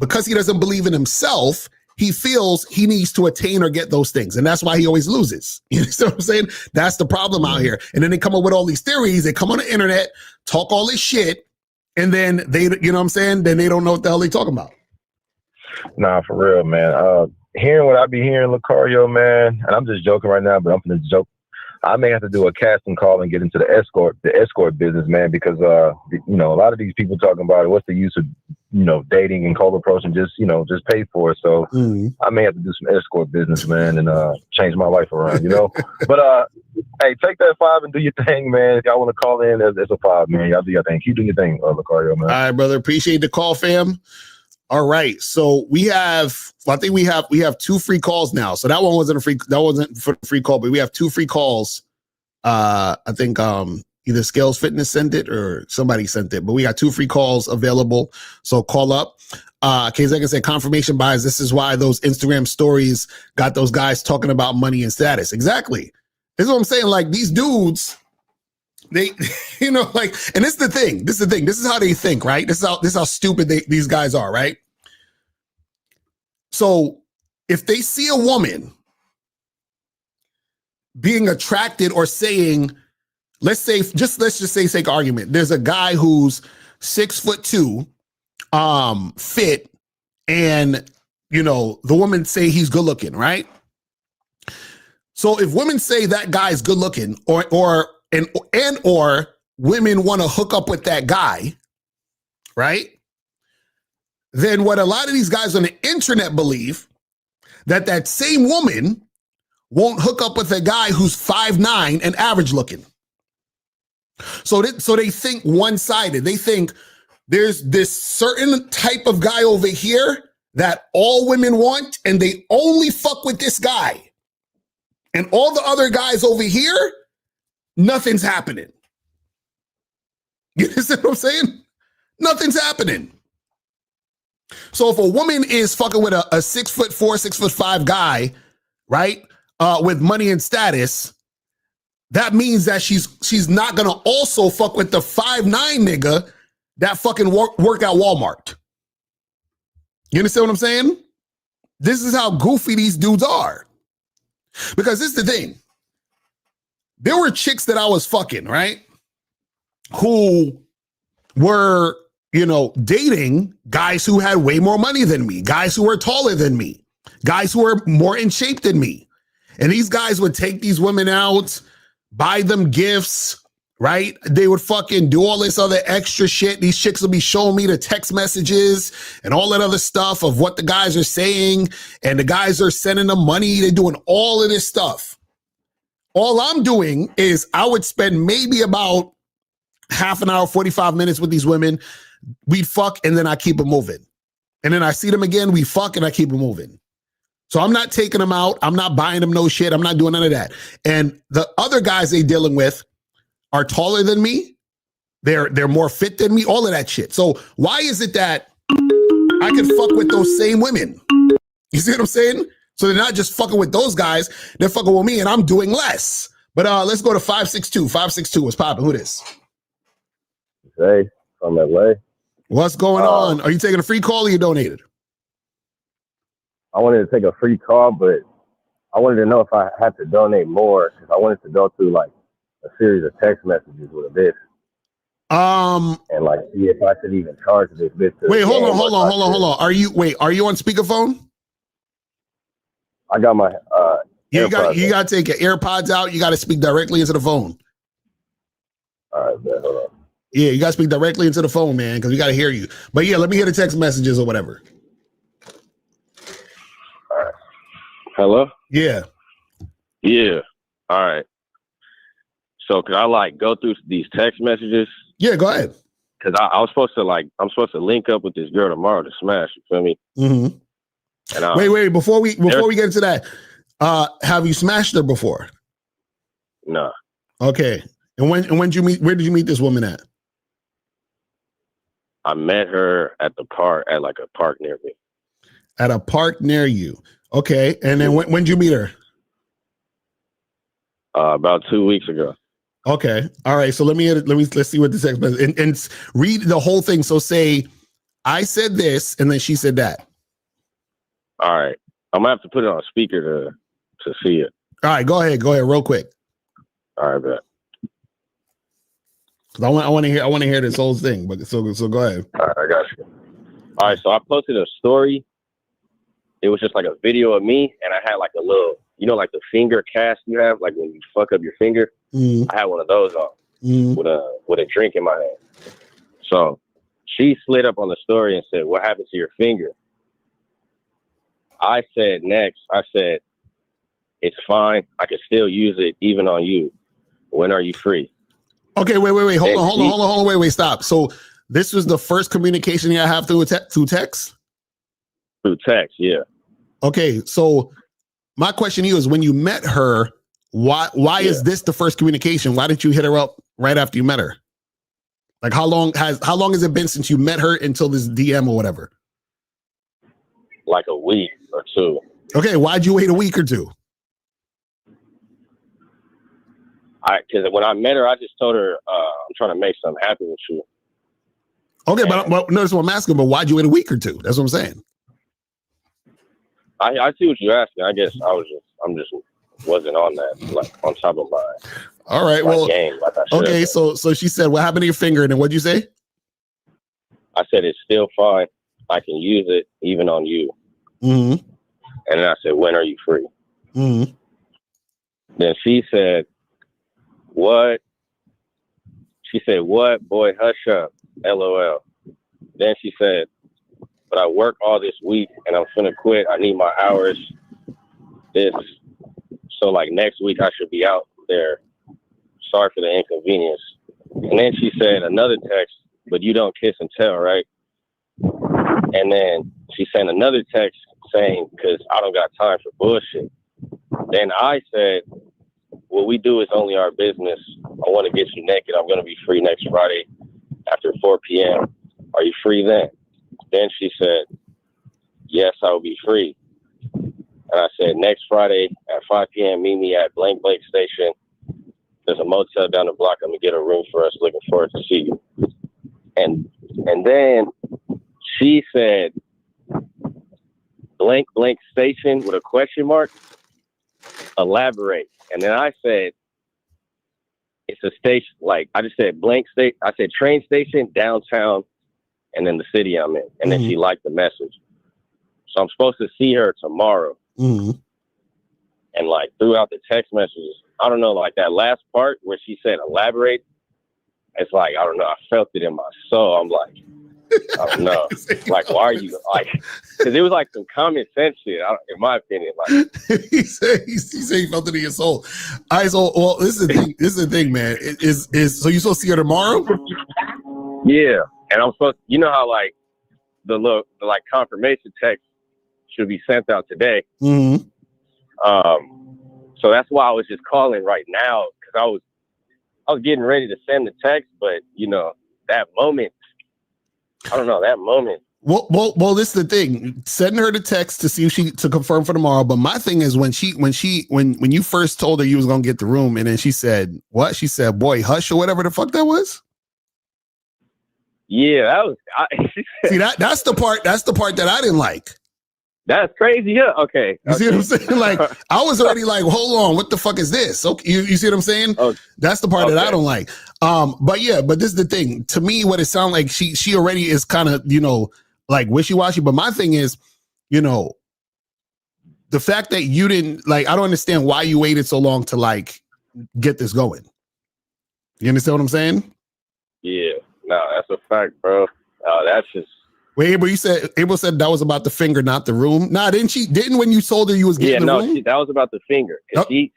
because he doesn't believe in himself, he feels he needs to attain or get those things. And that's why he always loses. You know what I'm saying? That's the problem out here. And then they come up with all these theories. They come on the internet, talk all this shit. And then then they don't know what the hell they talking about.
Nah, for real, man. Hearing what I be hearing, Locario, man, and I'm just joking right now, but I'm gonna joke. I may have to do a casting call and get into the escort business, man, because a lot of these people talking about it. What's the use of dating and cold approach and just pay for it. So I may have to do some escort business, man, and change my life around, But hey, take that 5 and do your thing, man. If y'all want to call in, there's a 5, man. Y'all do your thing. Keep doing your thing, Locario, man.
All right, brother. Appreciate the call, fam. All right. So I think we have 2 free calls now. So that wasn't for the free call, but we have 2 free calls. I think either Scales Fitness sent it or somebody sent it, but we got 2 free calls available. So call up. K-Zek said confirmation bias. This is why those Instagram stories got those guys talking about money and status. Exactly. This is what I'm saying. Like these dudes, they, you know, like, and this is the thing. This is how they think, right? This is how stupid these guys are, right? So if they see a woman being attracted or saying, let's just say, sake argument, there's a guy who's 6'2", fit, and you know the women say he's good looking, right? So if women say that guy's good looking, or women want to hook up with that guy, right? Then what a lot of these guys on the internet believe that same woman won't hook up with a guy who's 5'9" and average looking. So they think one-sided. They think there's this certain type of guy over here that all women want, and they only fuck with this guy. And all the other guys over here, nothing's happening. You understand what I'm saying? Nothing's happening. So if a woman is fucking with a 6'4", 6'5" guy, right, with money and status, that means that she's not gonna also fuck with the 5'9" nigga that fucking work at Walmart. You understand what I'm saying? This is how goofy these dudes are. Because this is the thing. There were chicks that I was fucking, right? Who were, you know, dating guys who had way more money than me, guys who were taller than me, guys who were more in shape than me. And these guys would take these women out, buy them gifts, right? They would fucking do all this other extra shit. These chicks will be showing me the text messages and all that other stuff of what the guys are saying. And the guys are sending them money. They're doing all of this stuff. All I'm doing is I would spend maybe about half an hour, 45 minutes with these women. We'd fuck and then I keep it moving. And then I see them again, we fuck and I keep it moving. So I'm not taking them out. I'm not buying them no shit. I'm not doing none of that. And the other guys they dealing with are taller than me. They're more fit than me, all of that shit. So why is it that I can fuck with those same women? You see what I'm saying? So they're not just fucking with those guys, they're fucking with me and I'm doing less. But let's go to 562. 562, what's popping? Who this?
Hey, from LA.
What's going on? Are you taking a free call or you donated?
I wanted to take a free call, but I wanted to know if I had to donate more because I wanted to go through like a series of text messages with a bitch. And like see if I should even charge this bitch.
Wait, hold on. Are you on speakerphone?
I got my
you gotta take your AirPods out. You gotta speak directly into the phone.
All right, man, hold on.
Yeah, you gotta speak directly into the phone, man, because we gotta hear you. But yeah, let me hear the text messages or whatever.
All right. Hello?
Yeah.
Yeah. All right. So could I like go through these text messages?
Yeah, go ahead.
Cause I'm supposed to link up with this girl tomorrow to smash. You feel me?
Mm-hmm.
And,
wait, before we get into that, have you smashed her before?
No.
Okay. And when did you meet? Where did you meet this woman at?
I met her at the park, at like a park near me.
At a park near you. Okay. And then when did you meet her?
About 2 weeks ago.
Okay. All right. So let's see what the text message and read the whole thing. So say, I said this, and then she said that.
All right. I'm gonna have to put it on speaker to see it.
All right. Go ahead, real quick.
All right, bet.
I want to hear this whole thing. But so go ahead.
All right, I got you. All right. So I posted a story. It was just like a video of me, and I had like a little, like the finger cast you have, like when you fuck up your finger.
Mm.
I had one of those on with a drink in my hand. So she slid up on the story and said, "What happened to your finger?" I said it's fine. I can still use it even on you. When are you free?
Okay, wait. Hold on. Wait, stop. So this was the first communication you have through text?
Through text, yeah.
Okay, so my question to you is, when you met her, why is this the first communication? Why didn't you hit her up right after you met her? Like, how long has it been since you met her until this DM or whatever?
Like a week or two.
Okay, why'd you wait a week or two?
Because when I met her, I just told her I'm trying to make something happen with you.
Okay, but notice what I'm asking. But why'd you wait a week or two? That's what I'm saying.
I see what you're asking. I guess I'm just wasn't on that, like on top of my.
All right.
My
well,
game, like I should.
Okay. So she said, "What happened to your finger?" And then what'd you say?
I said it's still fine. I can use it even on you.
Mm-hmm.
And then I said, "When are you free?"
Mm-hmm.
Then she said, "What?" She said, "What? Boy, hush up. LOL." Then she said, "But I work all this week and I'm finna quit. I need my hours. So like next week I should be out there. Sorry for the inconvenience." And then she said another text, "But you don't kiss and tell, right?" And then she sent another text saying, "Because I don't got time for bullshit." Then I said, "What we do is only our business. I want to get you naked. I'm going to be free next Friday after 4 p.m. Are you free then?" Then she said, "Yes, I will be free." And I said, "Next Friday at 5 p.m., meet me at blank station. There's a motel down the block. I'm going to get a room for us. Looking forward to see you." And then she said, blank station with a question mark, elaborate. And then I said, it's a station, like I just said blank state. I said train station, downtown, and then the city I'm in. And then she liked the message. So I'm supposed to see her tomorrow.
Mm-hmm.
And like throughout the text messages, I don't know, like that last part where she said elaborate, it's like, I don't know, I felt it in my soul. I'm like, I don't know. Like, why are you like, because it was like some common sense shit, in my opinion. Like
he said he felt it in your soul. All right, so well, this is the thing, man. So you supposed to see her tomorrow?
Yeah. And I'm supposed, you know how like the like confirmation text should be sent out today.
Mm-hmm.
So that's why I was just calling right now, because I was getting ready to send the text, but you know, that moment, I don't know, that moment.
Well, this is the thing. Send her the text to see if to confirm for tomorrow. But my thing is when you first told her you was gonna get the room, and then she said what? She said, "Boy, hush," or whatever the fuck that was.
Yeah, that was.
See that's the part that I didn't like.
That's crazy. Yeah. Okay.
You see what I'm saying? Like, I was already like, hold on, what the fuck is this? Okay, you see what I'm saying?
Oh,
that's the part that I don't like. But this is the thing. To me, what it sounds like, she already is kind of, you know, like wishy-washy. But my thing is, you know, the fact that you didn't, like, I don't understand why you waited so long to like get this going. You understand what I'm saying?
Yeah. No, that's a fact, bro. That's just.
Wait, Abel, Abel said that was about the finger, not the room. Nah, didn't when you told her you was getting the room?
That was about the finger. She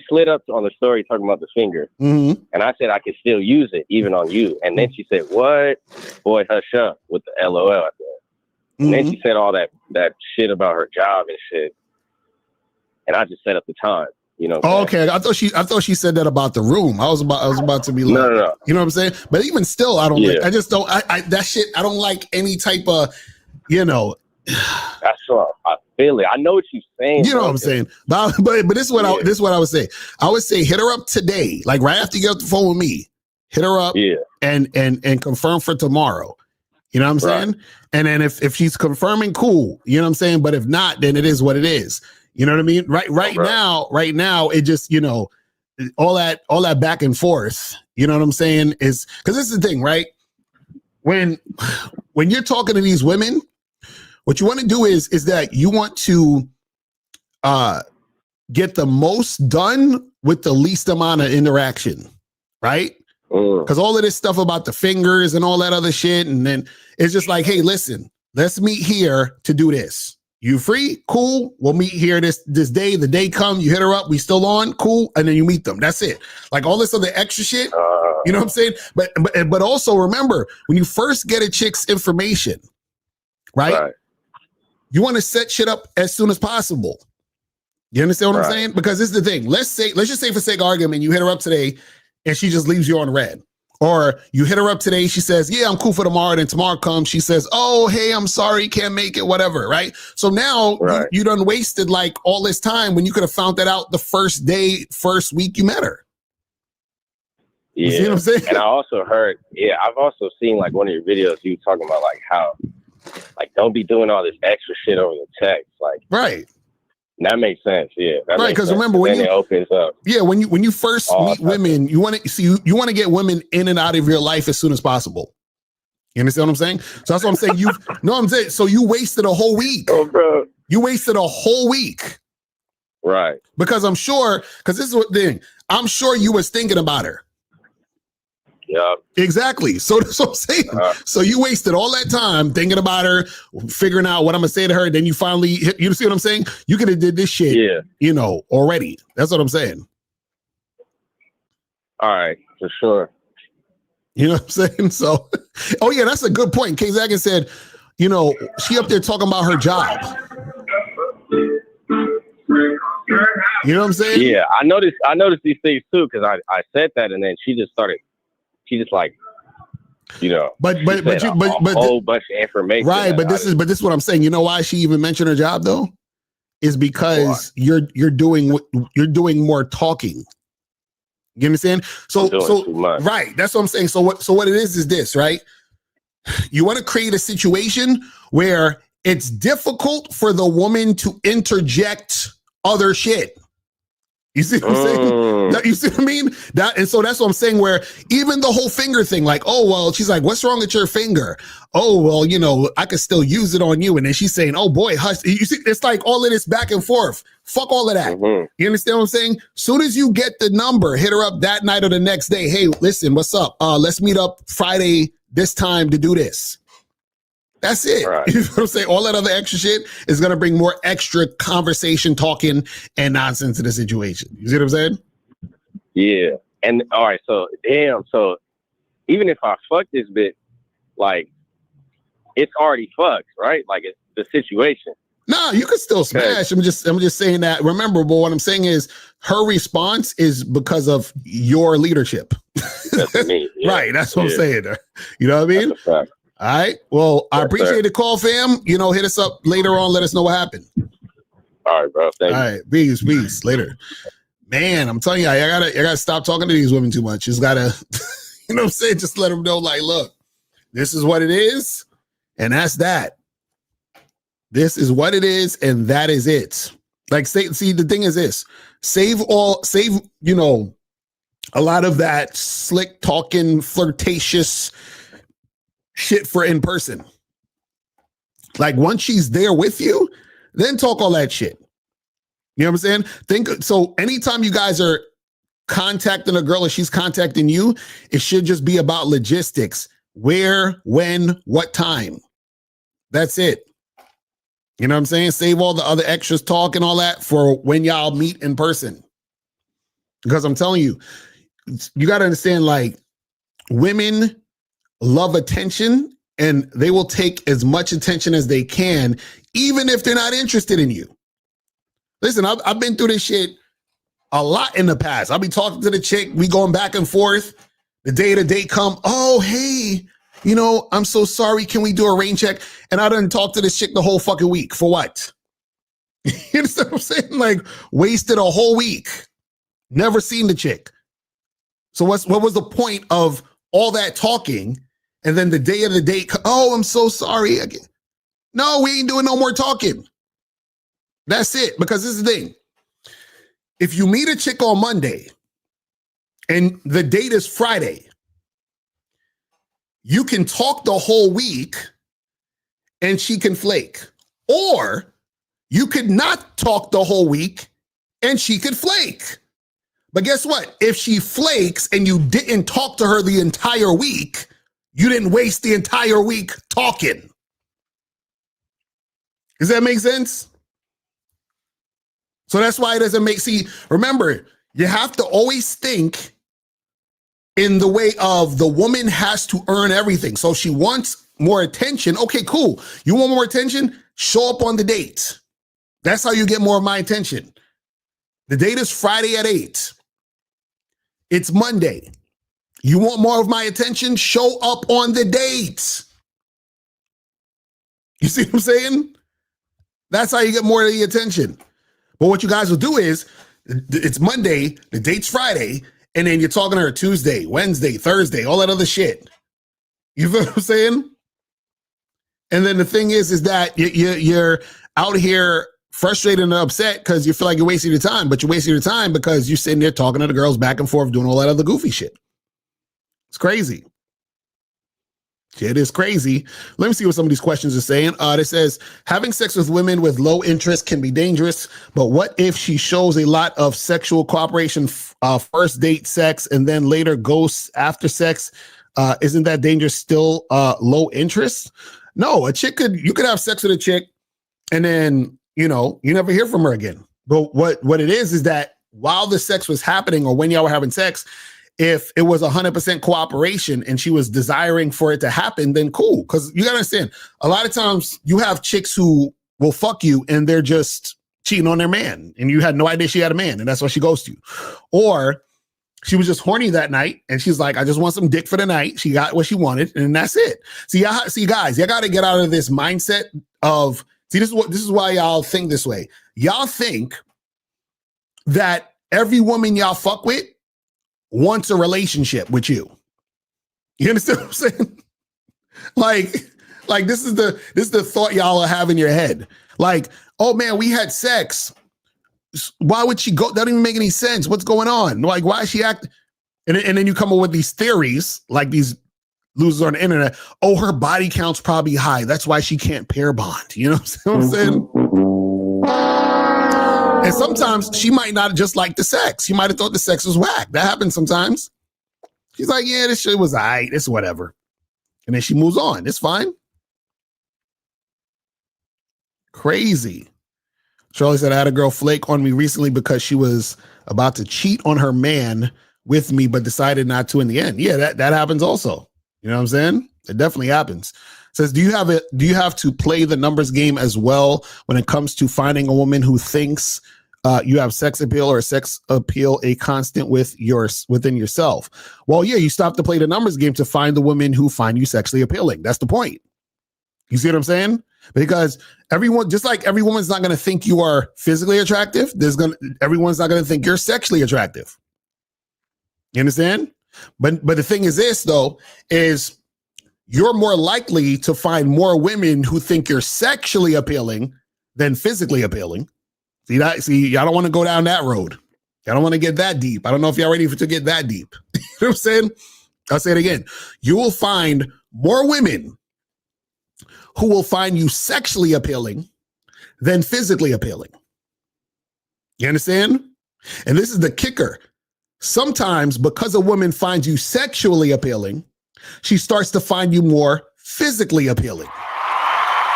slid up on the story talking about the finger.
Mm-hmm.
And I said I could still use it even on you. And then she said, "What? Boy, hush up," with the LOL at the end. And then she said all that shit about her job and shit. And I just set up the time. You know.
Okay. I thought she said that about the room. I was about to be like,
no.
You know what I'm saying? But even still, I don't like. I just don't. I that shit. I don't like any type of, you know.
That's what I feel it. I know what you're saying.
You know what I'm saying? But this is what I would say. I would say hit her up today, like right after you get off the phone with me. Hit her up.
Yeah.
And confirm for tomorrow. You know what I'm saying? And then if she's confirming, cool. You know what I'm saying? But if not, then it is what it is. You know what I mean? Right now, it just, you know, all that back and forth, you know what I'm saying, is because this is the thing, right? When you're talking to these women, what you want to do is that you want to get the most done with the least amount of interaction, right? Because all of this stuff about the fingers and all that other shit, and then it's just like, hey, listen, let's meet here to do this. You free? Cool. We'll meet here this day. The day comes, you hit her up. We still on? Cool. And then you meet them. That's it. Like all this other extra shit. You know what I'm saying? But also remember, when you first get a chick's information,
right? You want to set shit up as soon as possible. You understand what I'm saying? Because this is the thing. Let's just say for sake of argument, you hit her up today and she just leaves you on red. Or you hit her up today, she says, yeah, I'm cool for tomorrow. Then tomorrow comes, she says, oh, hey, I'm sorry, can't make it, whatever, right? So now you done wasted like all this time when you could have found that out the first day, first week you met her.
Yeah.
You see what I'm saying?
And I also heard, I've also seen like one of your videos, you talking about like how, like, don't be doing all this extra shit over the text. Like,
right.
That makes sense, yeah.
Right, because remember when
it opens up.
Yeah, when you first meet women, you want to get women in and out of your life as soon as possible. You understand what I'm saying? So that's what I'm saying. So you wasted a whole week.
Oh, bro.
You wasted a whole week.
Right.
Because I'm sure, because this is what thing, I'm sure you was thinking about her.
Yeah.
Exactly. So that's what I'm saying. So you wasted all that time thinking about her, figuring out what I'm gonna say to her. Then you finally hit, you see what I'm saying? You could have did this shit, already. That's what I'm saying.
All right, for sure.
You know what I'm saying? So, oh yeah, that's a good point. K Zagan said, she up there talking about her job. You know what I'm saying?
Yeah, I noticed these things too, because I said that and then she just like, but a whole bunch of information.
Right, but this is what I'm saying. You know why she even mentioned her job though? Is because you're doing more talking. You understand? So right, that's what I'm saying. So what it is this, right? You want to create a situation where it's difficult for the woman to interject other shit. You see what I'm saying? You see what I mean? And so that's what I'm saying, where even the whole finger thing, like, oh, well, she's like, what's wrong with your finger? Oh, well, I could still use it on you. And then she's saying, oh boy, hush. You see, it's like all of this back and forth. Fuck all of that. You understand what I'm saying? Soon as you get the number, hit her up that night or the next day. Hey, listen, what's up? Let's meet up Friday this time to do this. That's it. Right. You know what I'm saying? All that other extra shit is going to bring more extra conversation, talking, and nonsense to the situation. You see what I'm saying?
Yeah. And all right, so even if I fuck this bitch, like, it's already fucked, right? Like, it's the situation.
No, you could still smash. I'm just saying that. Remember, but what I'm saying is her response is because of your leadership.
That's me. Yeah.
Right. That's what I'm saying. You know what I mean?
That's a fact.
All right. Well, I appreciate the call, fam. Hit us up later on. Let us know what happened.
All right, bro. Thank you.
All right. Peace. Later. Man, I'm telling you, I gotta stop talking to these women too much. Just gotta, you know what I'm saying? Just let them know, like, look, this is what it is, and that's that. This is what it is, and that is it. Like, see, the thing is this: save, a lot of that slick talking, flirtatious shit for in person. Like, once she's there with you, then talk all that shit. You know what I'm saying? So anytime you guys are contacting a girl or she's contacting you, it should just be about logistics. Where, when, what time. That's it. You know what I'm saying? Save all the other extras, talk and all that for when y'all meet in person. Because I'm telling you, you got to understand, like, women love attention and they will take as much attention as they can, even if they're not interested in you. Listen, I've been through this shit a lot in the past. I'll be talking to the chick, we going back and forth. The day of the date come, oh, hey, I'm so sorry. Can we do a rain check? And I didn't talk to this chick the whole fucking week. For what? You understand what I'm saying? Like, wasted a whole week. Never seen the chick. So what was the point of all that talking? And then the day of the date, oh, I'm so sorry. No, we ain't doing no more talking. That's it. Because this is the thing. If you meet a chick on Monday and the date is Friday, you can talk the whole week and she can flake. Or you could not talk the whole week and she could flake. But guess what? If she flakes and you didn't talk to her the entire week, you didn't waste the entire week talking. Does that make sense? So that's why it doesn't make, remember, you have to always think in the way of the woman has to earn everything. So she wants
more attention. Okay, cool. You want more attention? Show up on the date. That's how you get more of my attention. The date is Friday at 8. It's Monday. You want more of my attention? Show up on the date. You see what I'm saying? That's how you get more of the attention. But what you guys will do is, it's Monday, the date's Friday, and then you're talking to her Tuesday, Wednesday, Thursday, all that other shit. You feel what I'm saying? And then the thing is that you're out here frustrated and upset because you feel like you're wasting your time, but you're wasting your time because you're sitting there talking to the girls back and forth, doing all that other goofy shit. It's crazy. Shit is crazy. Let me see what some of these questions are saying. It says, having sex with women with low interest can be dangerous, but what if she shows a lot of sexual cooperation, first date sex, and then later ghosts after sex? Isn't that dangerous still low interest? No, you could have sex with a chick and then, you never hear from her again. But what it is that while the sex was happening or when y'all were having sex, if it was 100% cooperation and she was desiring for it to happen, then cool. Because you gotta understand, a lot of times you have chicks who will fuck you and they're just cheating on their man and you had no idea she had a man and that's why she goes to you. Or she was just horny that night and she's like, I just want some dick for the night. She got what she wanted and that's it. See guys, you gotta get out of this mindset of, this is why y'all think this way. Y'all think that every woman y'all fuck with wants a relationship with you. You understand what I'm saying? Like this is the thought y'all have in your head. Like, oh man, we had sex. Why would she go? That doesn't even make any sense. What's going on? Like, why is she acting? And then you come up with these theories, like these losers on the internet. Oh, her body count's probably high. That's why she can't pair bond. You know what I'm saying? And sometimes she might not just like the sex. She might have thought the sex was whack. That happens sometimes. She's like, yeah, this shit was all right. It's whatever. And then she moves on. It's fine. Crazy. Charlie said, I had a girl flake on me recently because she was about to cheat on her man with me, but decided not to in the end. Yeah, that happens also. You know what I'm saying? It definitely happens. Says, do you have to play the numbers game as well when it comes to finding a woman who thinks you have sex appeal or sex appeal a constant within yourself? Well, yeah, you stop to play the numbers game to find the women who find you sexually appealing. That's the point. You see what I'm saying? Because everyone, just like every woman's not going to think you are physically attractive, everyone's not going to think you're sexually attractive. You understand? But the thing is this, though, is you're more likely to find more women who think you're sexually appealing than physically appealing. See, y'all don't want to go down that road. Y'all don't want to get that deep. I don't know if y'all ready to get that deep. You know what I'm saying? I'll say it again. You will find more women who will find you sexually appealing than physically appealing. You understand? And this is the kicker. Sometimes because a woman finds you sexually appealing, she starts to find you more physically appealing.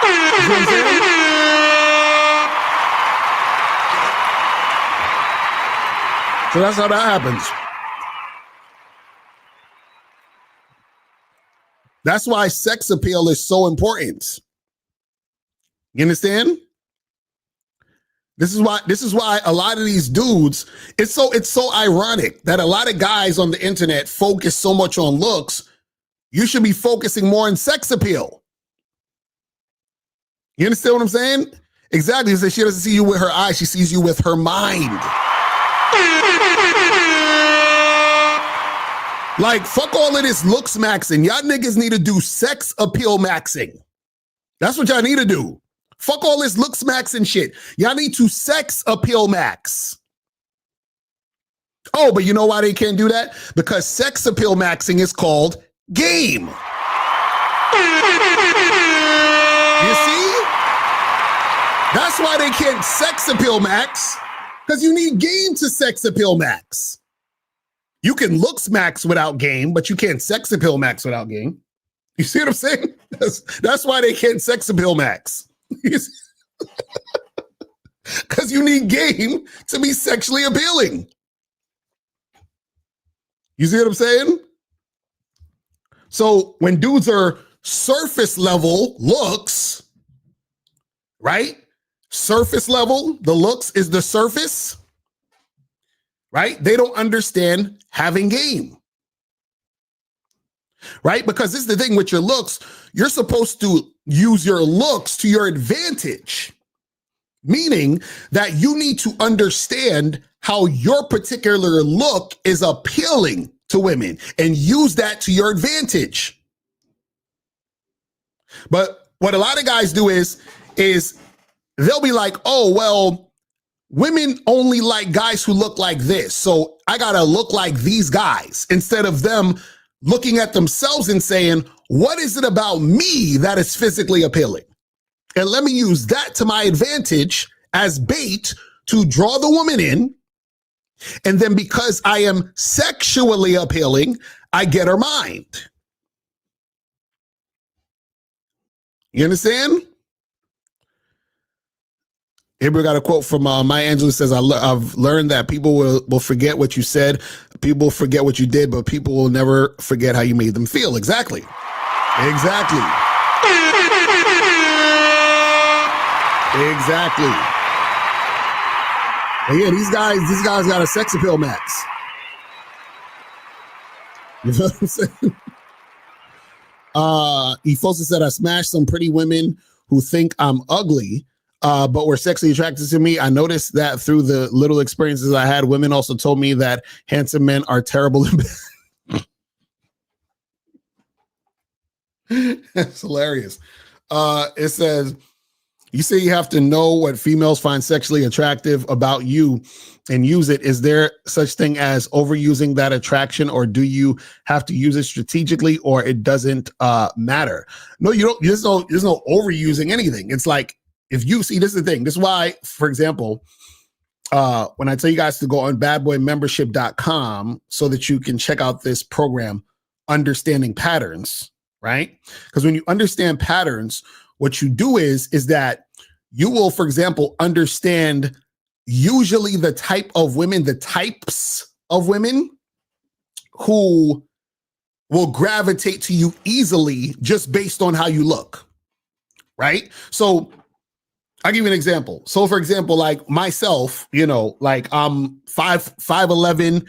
You know what I'm saying? So that's how that happens. That's why sex appeal is so important. You understand? This is why a lot of these dudes, it's so ironic that a lot of guys on the internet focus so much on looks. You should be focusing more on sex appeal. You understand what I'm saying? Exactly. She doesn't see you with her eyes, she sees you with her mind. Like, fuck all of this looks maxing. Y'all niggas need to do sex appeal maxing. That's what y'all need to do. Fuck all this looks maxing shit. Y'all need to sex appeal max. Oh, but you know why they can't do that? Because sex appeal maxing is called game. You see? That's why they can't sex appeal max, because you need game to sex appeal max. You can looks max without game, but you can't sex appeal max without game. You see what I'm saying? That's why they can't sex appeal max. Because you need game to be sexually appealing. You see what I'm saying? So when dudes are surface level looks, right? Surface level, the looks is the surface, right? They don't understand having game, right? Because this is the thing with your looks, you're supposed to use your looks to your advantage, meaning that you need to understand how your particular look is appealing to women and use that to your advantage. But what a lot of guys do is they'll be like, oh, well, women only like guys who look like this, so I gotta look like these guys, instead of them looking at themselves and saying, what is it about me that is physically appealing? And let me use that to my advantage as bait to draw the woman in. And then because I am sexually appealing, I get her mind. You understand? Here we got a quote from Maya Angelou says, I've learned that people will forget what you said, people forget what you did, but people will never forget how you made them feel. Exactly. Exactly. Exactly. And yeah, these guys got a sex appeal max. You know what I'm saying? Efosa said, I smashed some pretty women who think I'm ugly, but were sexually attracted to me. I noticed that through the little experiences I had. Women also told me that handsome men are terrible in bed. That's hilarious. It says, you say you have to know what females find sexually attractive about you and use it. Is there such thing as overusing that attraction, or do you have to use it strategically, or it doesn't matter? No, you don't. There's no overusing anything. It's like, if you see, this is the thing. This is why, for example, when I tell you guys to go on badboymembership.com so that you can check out this program, Understanding Patterns, right? Because when you understand patterns, what you do is that you will, for example, understand usually the types of women who will gravitate to you easily just based on how you look, right? So I'll give you an example. So for example, like myself, like I'm 5'11",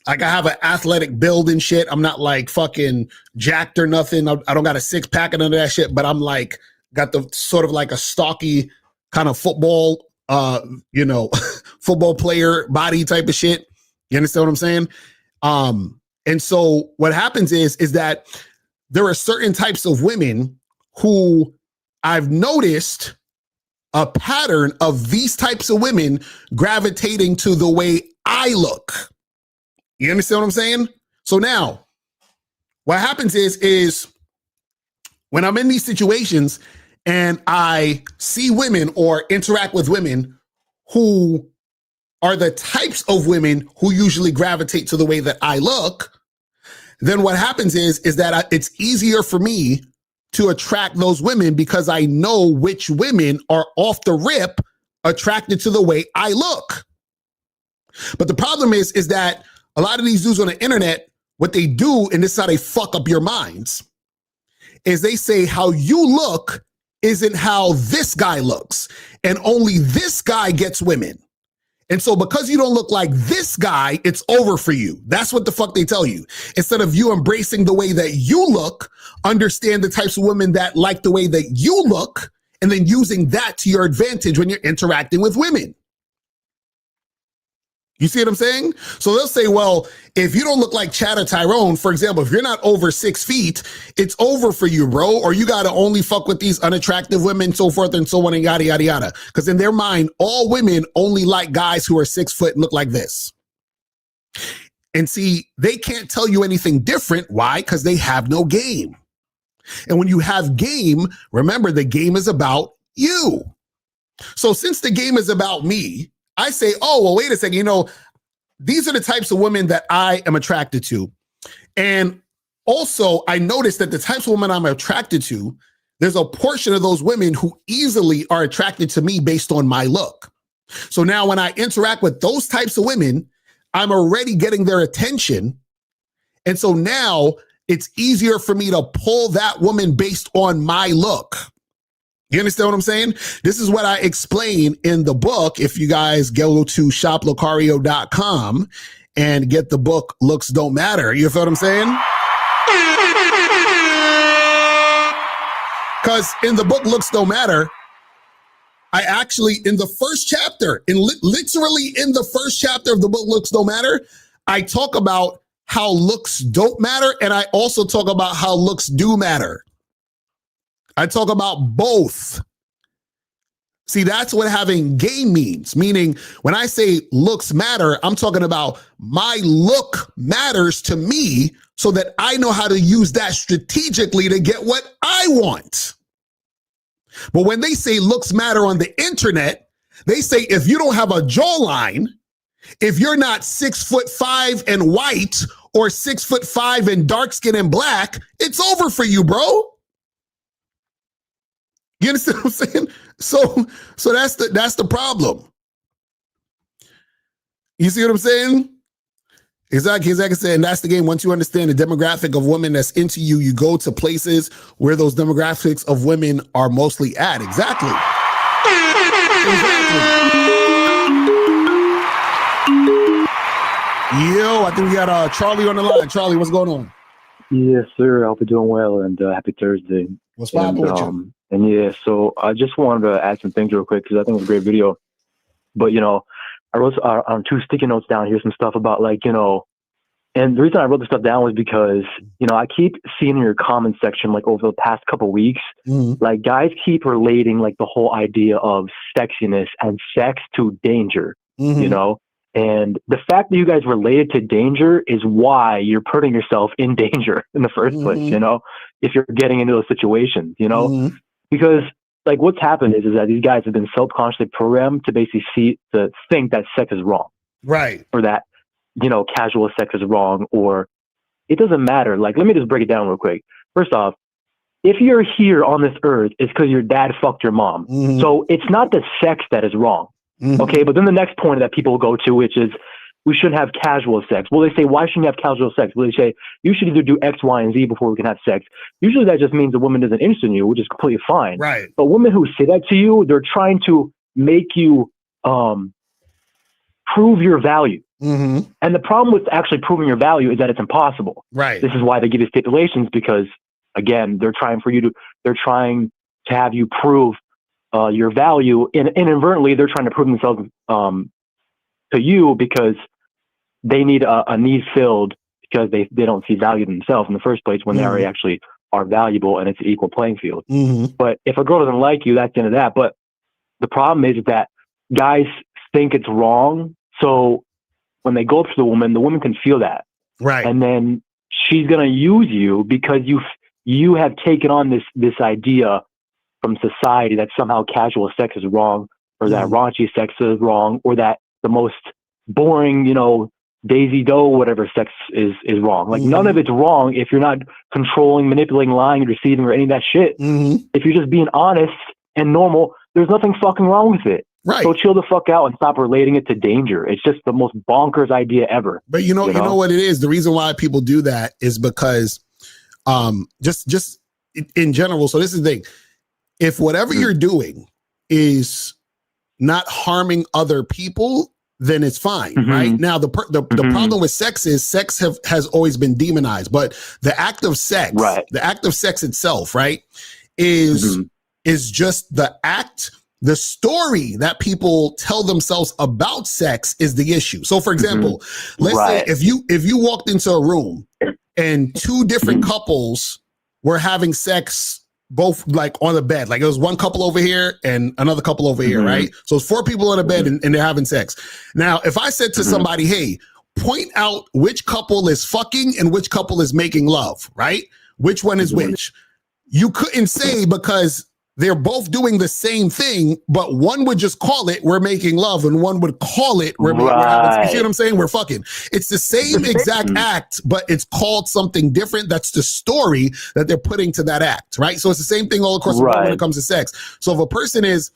like I have an athletic build and shit. I'm not like fucking jacked or nothing. I don't got a six pack and none of that shit, but I'm like, got the sort of like a stocky kind of football, football player body type of shit. You understand what I'm saying? And so what happens is that there are certain types of women who I've noticed a pattern of these types of women gravitating to the way I look. You understand what I'm saying? So now what happens is when I'm in these situations and I see women or interact with women who are the types of women who usually gravitate to the way that I look, then what happens is that it's easier for me to attract those women because I know which women are off the rip attracted to the way I look. But the problem is that a lot of these dudes on the internet, what they do, and this is how they fuck up your minds, is they say how you look isn't how this guy looks, and only this guy gets women. And so because you don't look like this guy, it's over for you. That's what the fuck they tell you. Instead of you embracing the way that you look, understand the types of women that like the way that you look, and then using that to your advantage when you're interacting with women. You see what I'm saying? So they'll say, well, if you don't look like Chad or Tyrone, for example, if you're not over 6 feet, it's over for you, bro. Or you got to only fuck with these unattractive women, so forth and so on, and yada, yada, yada. Because in their mind, all women only like guys who are 6 foot and look like this. And see, they can't tell you anything different. Why? Because they have no game. And when you have game, remember, the game is about you. So since the game is about me, I say, oh, well, wait a second. These are the types of women that I am attracted to. And also, I noticed that the types of women I'm attracted to, there's a portion of those women who easily are attracted to me based on my look. So now when I interact with those types of women, I'm already getting their attention. And so now it's easier for me to pull that woman based on my look. You understand what I'm saying? This is what I explain in the book. If you guys go to shoplocario.com and get the book, Looks Don't Matter. You feel what I'm saying? Because in the book, Looks Don't Matter, I actually, in the first chapter, literally in the first chapter of the book, Looks Don't Matter, I talk about how looks don't matter, and I also talk about how looks do matter. I talk about both. See, that's what having game means. Meaning, when I say looks matter, I'm talking about my look matters to me so that I know how to use that strategically to get what I want. But when they say looks matter on the internet, they say if you don't have a jawline, if you're not 6'5" and white or 6'5" and dark skin and black, it's over for you, bro. You understand what I'm saying? So that's the problem. You see what I'm saying? Exactly as I said, and that's the game. Once you understand the demographic of women that's into you, you go to places where those demographics of women are mostly at. Exactly. Yo, I think we got Charlie on the line. Charlie, what's going on?
Yes, sir. I hope you're doing well, and happy Thursday.
What's poppin' with you?
And yeah, so I just wanted to add some things real quick because I think it's a great video. But, you know, I wrote on 2 sticky notes down here some stuff about, like, you know, and the reason I wrote this stuff down was because, you know, I keep seeing in your comment section, like, over the past couple of weeks, like, guys keep relating, like, the whole idea of sexiness and sex to danger, you know? And the fact that you guys related to danger is why you're putting yourself in danger in the first place, you know, if you're getting into those situations, you know, because like what's happened is that these guys have been subconsciously programmed to basically think that sex is wrong.
Right.
Or that, you know, casual sex is wrong, or it doesn't matter. Like, let me just break it down real quick. First off, if you're here on this earth, it's because your dad fucked your mom. So it's not the sex that is wrong. Okay, but then the next point that people go to, which is we shouldn't have casual sex. Well, they say, why shouldn't you have casual sex? Well, they say, you should either do X, Y, and Z before we can have sex. Usually that just means the woman isn't interested in you, which is completely fine.
Right.
But women who say that to you, they're trying to make you prove your value. And the problem with actually proving your value is that it's impossible.
Right.
This is why they give you stipulations, because, again, they're trying to have you prove your value, and inadvertently they're trying to prove themselves to you because they need a need filled, because they don't see value in themselves in the first place when they already actually are valuable, and it's an equal playing field. But if a girl doesn't like you, that's the end of that. But the problem is that guys think it's wrong, so when they go up to the woman can feel that,
right,
and then she's gonna use you because you have taken on this idea from society that somehow casual sex is wrong, or that raunchy sex is wrong, or that the most boring, you know, Daisy Doe, whatever sex is wrong. Like none of it's wrong if you're not controlling, manipulating, lying, deceiving, or any of that shit. If you're just being honest and normal, there's nothing fucking wrong with it.
Right.
So chill the fuck out and stop relating it to danger. It's just the most bonkers idea ever.
But you know what it is? The reason why people do that is because just in general. So this is the thing. If whatever you're doing is not harming other people, then it's fine, right? Now, the problem with sex is sex has always been demonized, but the act of sex, the act of sex itself, right, is just the act. The story that people tell themselves about sex is the issue. So, for example, let's say if you walked into a room and 2 different couples were having sex, both like on the bed, like it was one couple over here and another couple over here, right? So it's 4 people on a bed and they're having sex. Now, if I said to somebody, hey, point out which couple is fucking and which couple is making love, right? Which one is which? You couldn't say, because they're both doing the same thing, but one would just call it we're making love, and one would call it we're having, you see what I'm saying? We're fucking. It's the same exact act, but it's called something different. That's the story that they're putting to that act, right? So it's the same thing all across the board when it comes to sex. So if a person is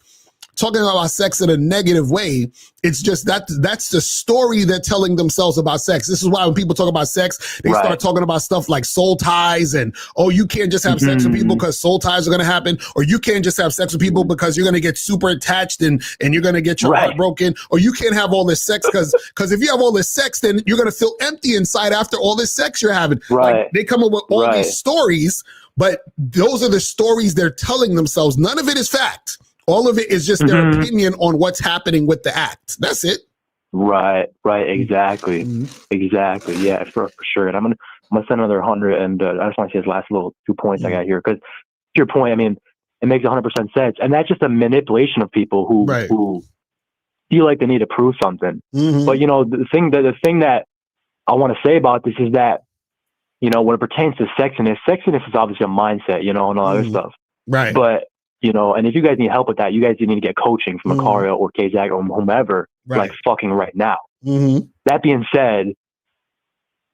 talking about sex in a negative way. It's just that's the story they're telling themselves about sex. This is why when people talk about sex, they start talking about stuff like soul ties and, oh, you can't just have sex with people because soul ties are going to happen, or you can't just have sex with people because you're going to get super attached and you're going to get your heart broken, or you can't have all this sex because if you have all this sex, then you're going to feel empty inside after all this sex you're having. Like, they come up with all these stories, but those are the stories they're telling themselves. None of it is fact. All of it is just their opinion on what's happening with the act. That's it.
Right. Exactly. Exactly. Yeah, for sure. And I'm gonna send another 100, and I just want to say his last little 2 points I got here, because to your point, I mean, it makes 100% sense, and that's just a manipulation of people who feel like they need to prove something. But the thing that I want to say about this is that, when it pertains to sexiness is obviously a mindset, and all other stuff.
Right.
But and if you guys need help with that, you guys need to get coaching from Locario or Kazak or whomever, like fucking right now. That being said,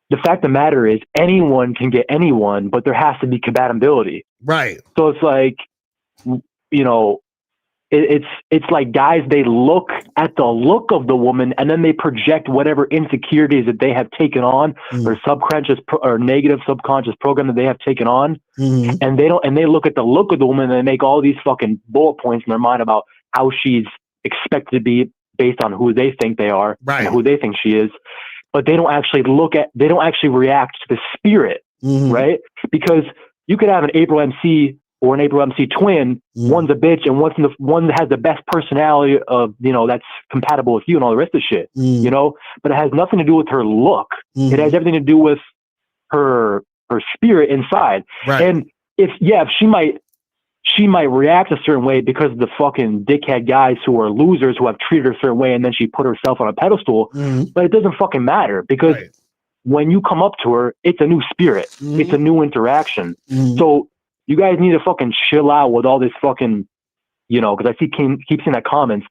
the fact of the matter is anyone can get anyone, but there has to be compatibility.
Right.
So it's like, it's like guys, they look at the look of the woman and then they project whatever insecurities that they have taken on, or subconscious or negative subconscious program that they have taken on. And they look at the look of the woman and they make all these fucking bullet points in their mind about how she's expected to be based on who they think they are and who they think she is. But they don't actually react to the spirit, right? Because you could have an April MC or an April MC twin. One's a bitch and one has the best personality of, that's compatible with you and all the rest of the shit, but it has nothing to do with her look. It has everything to do with her spirit inside. And if she might react a certain way because of the fucking dickhead guys who are losers who have treated her a certain way, and then she put herself on a pedestal, but it doesn't fucking matter, because when you come up to her, it's a new spirit. It's a new interaction. So you guys need to fucking chill out with all this fucking, because I keep seeing that comments.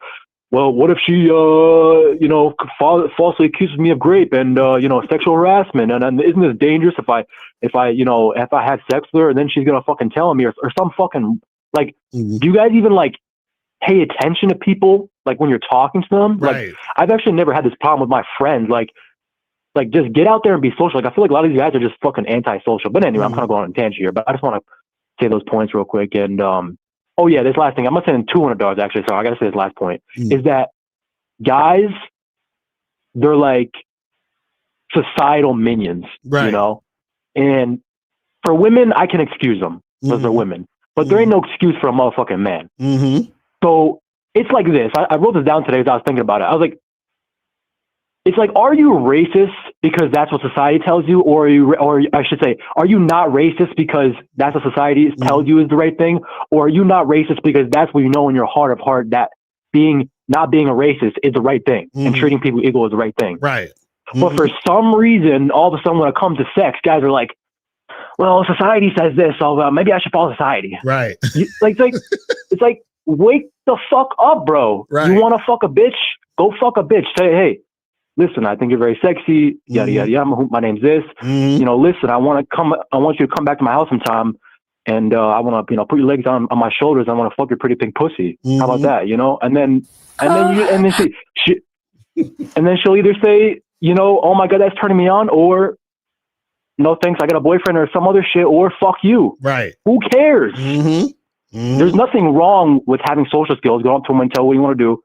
Well, what if she, falsely accuses me of rape and, sexual harassment? And isn't this dangerous if I have sex with her and then she's going to fucking tell me or some fucking, like, do you guys even like pay attention to people? Like when you're talking to them? Like, I've actually never had this problem with my friends. Like just get out there and be social. Like, I feel like a lot of these guys are just fucking antisocial. But anyway, I'm kind of going on a tangent here, but I just want to say those points real quick. And, oh yeah, this last thing, I'm going to send $200 actually. So I got to say this last point is that guys, they're like societal minions, and for women, I can excuse them because they're women, but there ain't no excuse for a motherfucking man. So it's like this. I wrote this down today as I was thinking about it. I was like, it's like, are you racist because that's what society tells you, or I should say, are you not racist because that's what society tells you is the right thing, or are you not racist because that's what you know in your heart of heart that not being a racist is the right thing and treating people equal is the right thing.
Right.
But for some reason, all of a sudden, when it comes to sex, guys are like, "Well, society says this, so maybe I should follow society."
Right.
It's like, wake the fuck up, bro.
Right.
You want to fuck a bitch? Go fuck a bitch. Say, hey, listen, I think you're very sexy. Yada yada yada. My name's this. Listen, I want you to come back to my house sometime, and I want to, put your legs on my shoulders. I want to fuck your pretty pink pussy. How about that? And then she'll either say, oh my God, that's turning me on, or no thanks, I got a boyfriend, or some other shit, or fuck you.
Right.
Who cares? There's nothing wrong with having social skills. Go up to them and tell what you want to do,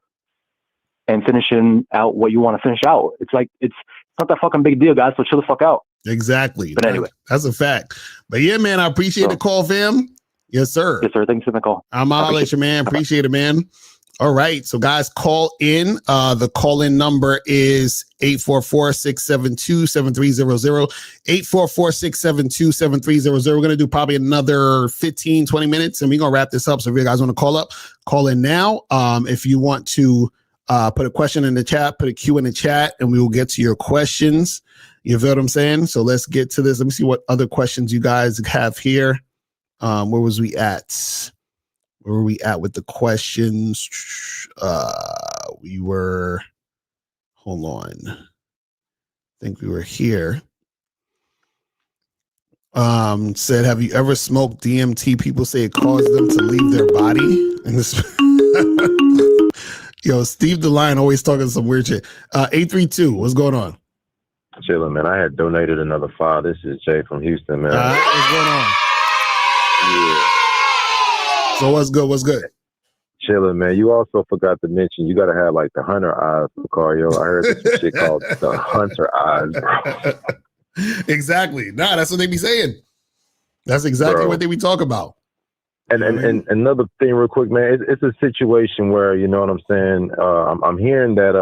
and finishing out what you want to finish out. It's like, it's not that fucking big deal, guys. So chill the fuck out.
Exactly.
But anyway,
that's a fact. But yeah, man, I appreciate the call, fam. Yes, sir.
Yes, sir. Thanks for the call.
I'm out at you, man. Appreciate it, man. All right. So guys, call in. The call-in number is 844-672-7300. 844-672-7300. We're going to do probably another 15, 20 minutes, and we're going to wrap this up. So if you guys want to call in now. If you want to put a question in the chat, put a Q in the chat, and we will get to your questions. You feel what I'm saying? So let's get to this. Let me see what other questions you guys have here. Where was we at? Where were we at with the questions? We were, hold on. I think we were here. Said, have you ever smoked DMT? People say it caused them to leave their body. And this Yo, Steve the Lion always talking some weird shit. 832, what's going on?
Chilling, man. I had donated another 5. This is Jay from Houston, man.
What's going on?
Yeah.
So what's good? What's good?
Chilling, man. You also forgot to mention you got to have like the hunter eyes, Locario. I heard this shit called the hunter eyes, bro.
Exactly. Nah, that's what they be saying. That's exactly what they be talking about.
And another thing, real quick, man. It's a situation where, you know what I'm saying. I'm hearing that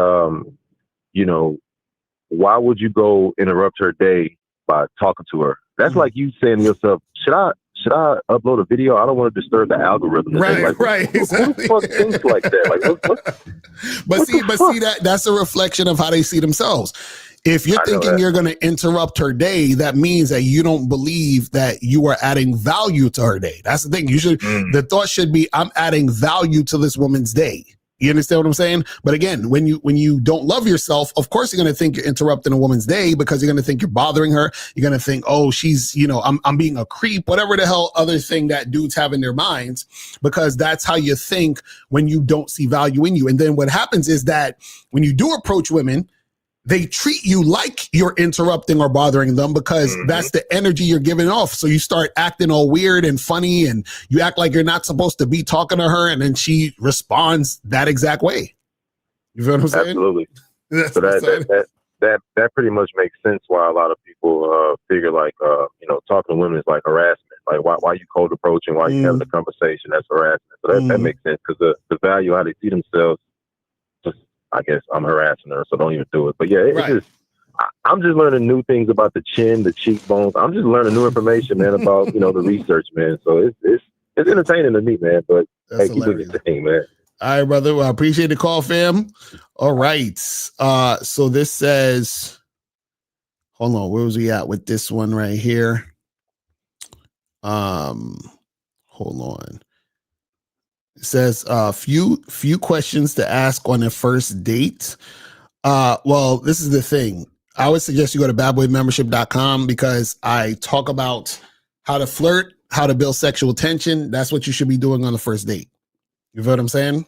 you know, why would you go interrupt her day by talking to her? That's like you saying to yourself, should I upload a video? I don't want to disturb the algorithm.
Right,
like,
right, exactly.
Who the fuck thinks like that? Like,
but see, that's a reflection of how they see themselves. If you're thinking you're going to interrupt her day, that means that you don't believe that you are adding value to her day. That's the thing. You should. The thought should be, I'm adding value to this woman's day. You understand what I'm saying? But again, when you don't love yourself, of course you're going to think you're interrupting a woman's day, because you're going to think you're bothering her. You're going to think, oh, she's, you know, I'm being a creep, whatever the hell other thing that dudes have in their minds, because that's how you think when you don't see value in you. And then what happens is that when you do approach women, they treat you like you're interrupting or bothering them, because that's the energy you're giving off. So you start acting all weird and funny, and you act like you're not supposed to be talking to her, and then she responds that exact way. You feel what I'm saying?
Absolutely. So that pretty much makes sense why a lot of people figure like you know, talking to women is like harassment. Like why you cold approaching, why you having a conversation, that's harassment. So that makes sense, because the value, how they see themselves, I guess I'm harassing her, so don't even do it. But yeah, I'm just learning new things about the chin, the cheekbones. I'm just learning new information, man, about, you know, the research, man. So it's entertaining to me, man. But hey, keep doing your thing, man.
All right, brother. Well, I appreciate the call, fam. All right. So this says, hold on, where was we at with this one right here? Hold on. It says few questions to ask on a first date. Well, this is the thing. I would suggest you go to badboymembership.com, because I talk about how to flirt, how to build sexual tension. That's what you should be doing on the first date. You feel what I'm saying?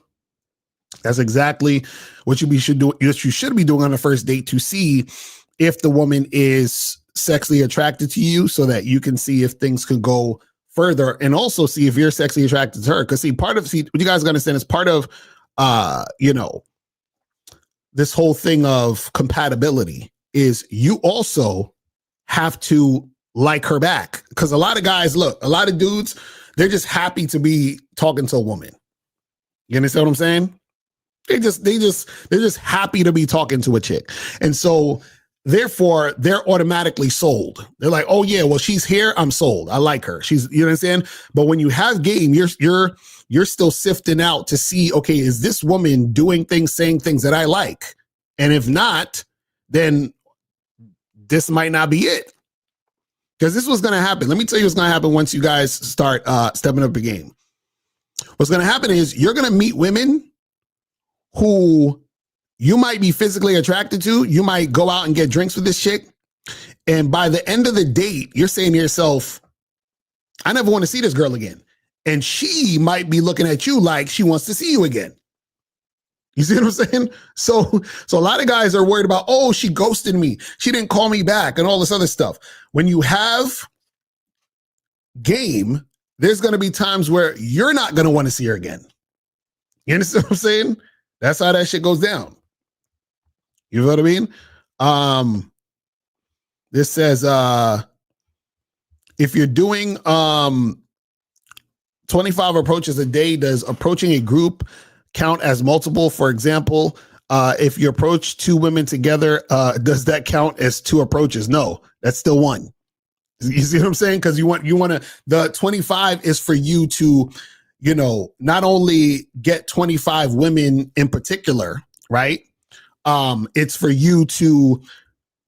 That's exactly what you should be doing on the first date, to see if the woman is sexually attracted to you, so that you can see if things could go further, and also see if you're sexually attracted to her. Because what you guys gotta understand is part of you know, this whole thing of compatibility is you also have to like her back. Because a lot of guys, a lot of dudes, they're just happy to be talking to a woman. You understand what I'm saying? They're just happy to be talking to a chick. And so therefore they're automatically sold. They're like, oh yeah, well, she's here, I'm sold. I like her. You understand? But when you have game, you're still sifting out to see, okay, is this woman doing things, saying things that I like? And if not, then this might not be it. Because this was going to happen. Let me tell you what's going to happen once you guys start stepping up the game. What's going to happen is you're going to meet women who you might be physically attracted to. You might go out and get drinks with this chick. And by the end of the date, you're saying to yourself, I never want to see this girl again. And she might be looking at you like she wants to see you again. You see what I'm saying? So a lot of guys are worried about, oh, she ghosted me, she didn't call me back, and all this other stuff. When you have game, there's going to be times where you're not going to want to see her again. You understand what I'm saying? That's how that shit goes down. You know what I mean? This says, if you're doing 25 approaches a day, does approaching a group count as multiple? For example, if you approach 2 women together, does that count as 2 approaches? No, that's still 1. You see what I'm saying? Because you want to, the 25 is for you to, you know, not only get 25 women in particular, right? It's for you to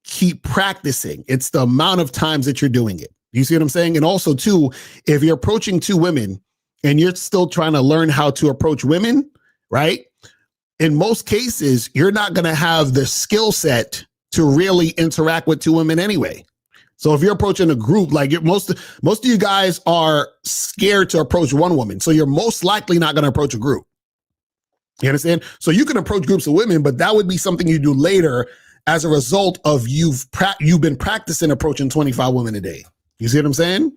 keep practicing. It's the amount of times that you're doing it. You see what I'm saying? And also too, if you're approaching 2 women and you're still trying to learn how to approach women, right? In most cases, you're not going to have the skill set to really interact with 2 women anyway. So if you're approaching a group, like most of you guys are scared to approach 1 woman. So you're most likely not going to approach a group. You understand? So you can approach groups of women, but that would be something you do later as a result of you've been practicing approaching 25 women a day. You see what I'm saying?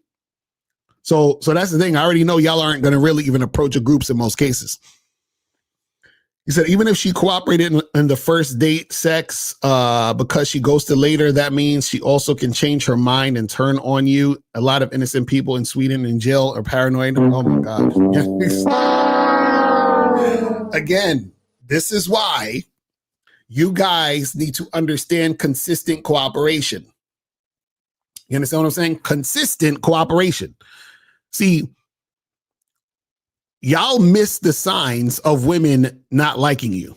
So that's the thing. I already know y'all aren't going to really even approach groups in most cases. He said, even if she cooperated in the first date sex because she ghosted later, that means she also can change her mind and turn on you. A lot of innocent people in Sweden in jail are paranoid. Oh my God. Again, this is why you guys need to understand consistent cooperation. You understand what I'm saying? Consistent cooperation. See, y'all miss the signs of women not liking you,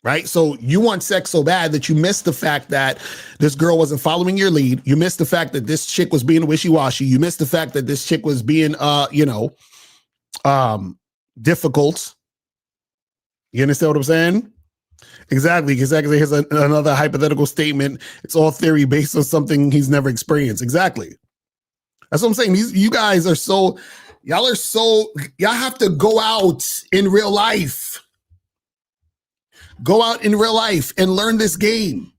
right? So you want sex so bad that you miss the fact that this girl wasn't following your lead. You miss the fact that this chick was being wishy-washy. You miss the fact that this chick was being, difficult. You understand what I'm saying? Exactly. Here's another hypothetical statement. It's all theory based on something he's never experienced. Exactly. That's what I'm saying. You guys are y'all have to go out in real life. Go out in real life and learn this game.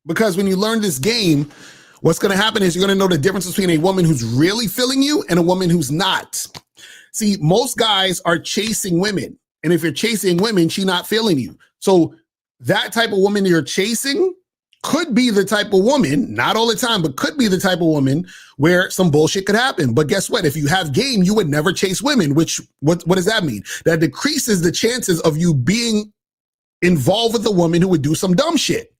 Because when you learn this game, what's going to happen is you're going to know the difference between a woman who's really feeling you and a woman who's not. See, most guys are chasing women. And if you're chasing women, she's not feeling you. So that type of woman you're chasing could be the type of woman, not all the time, but could be the type of woman where some bullshit could happen. But guess what? If you have game, you would never chase women, which, what does that mean? That decreases the chances of you being involved with a woman who would do some dumb shit.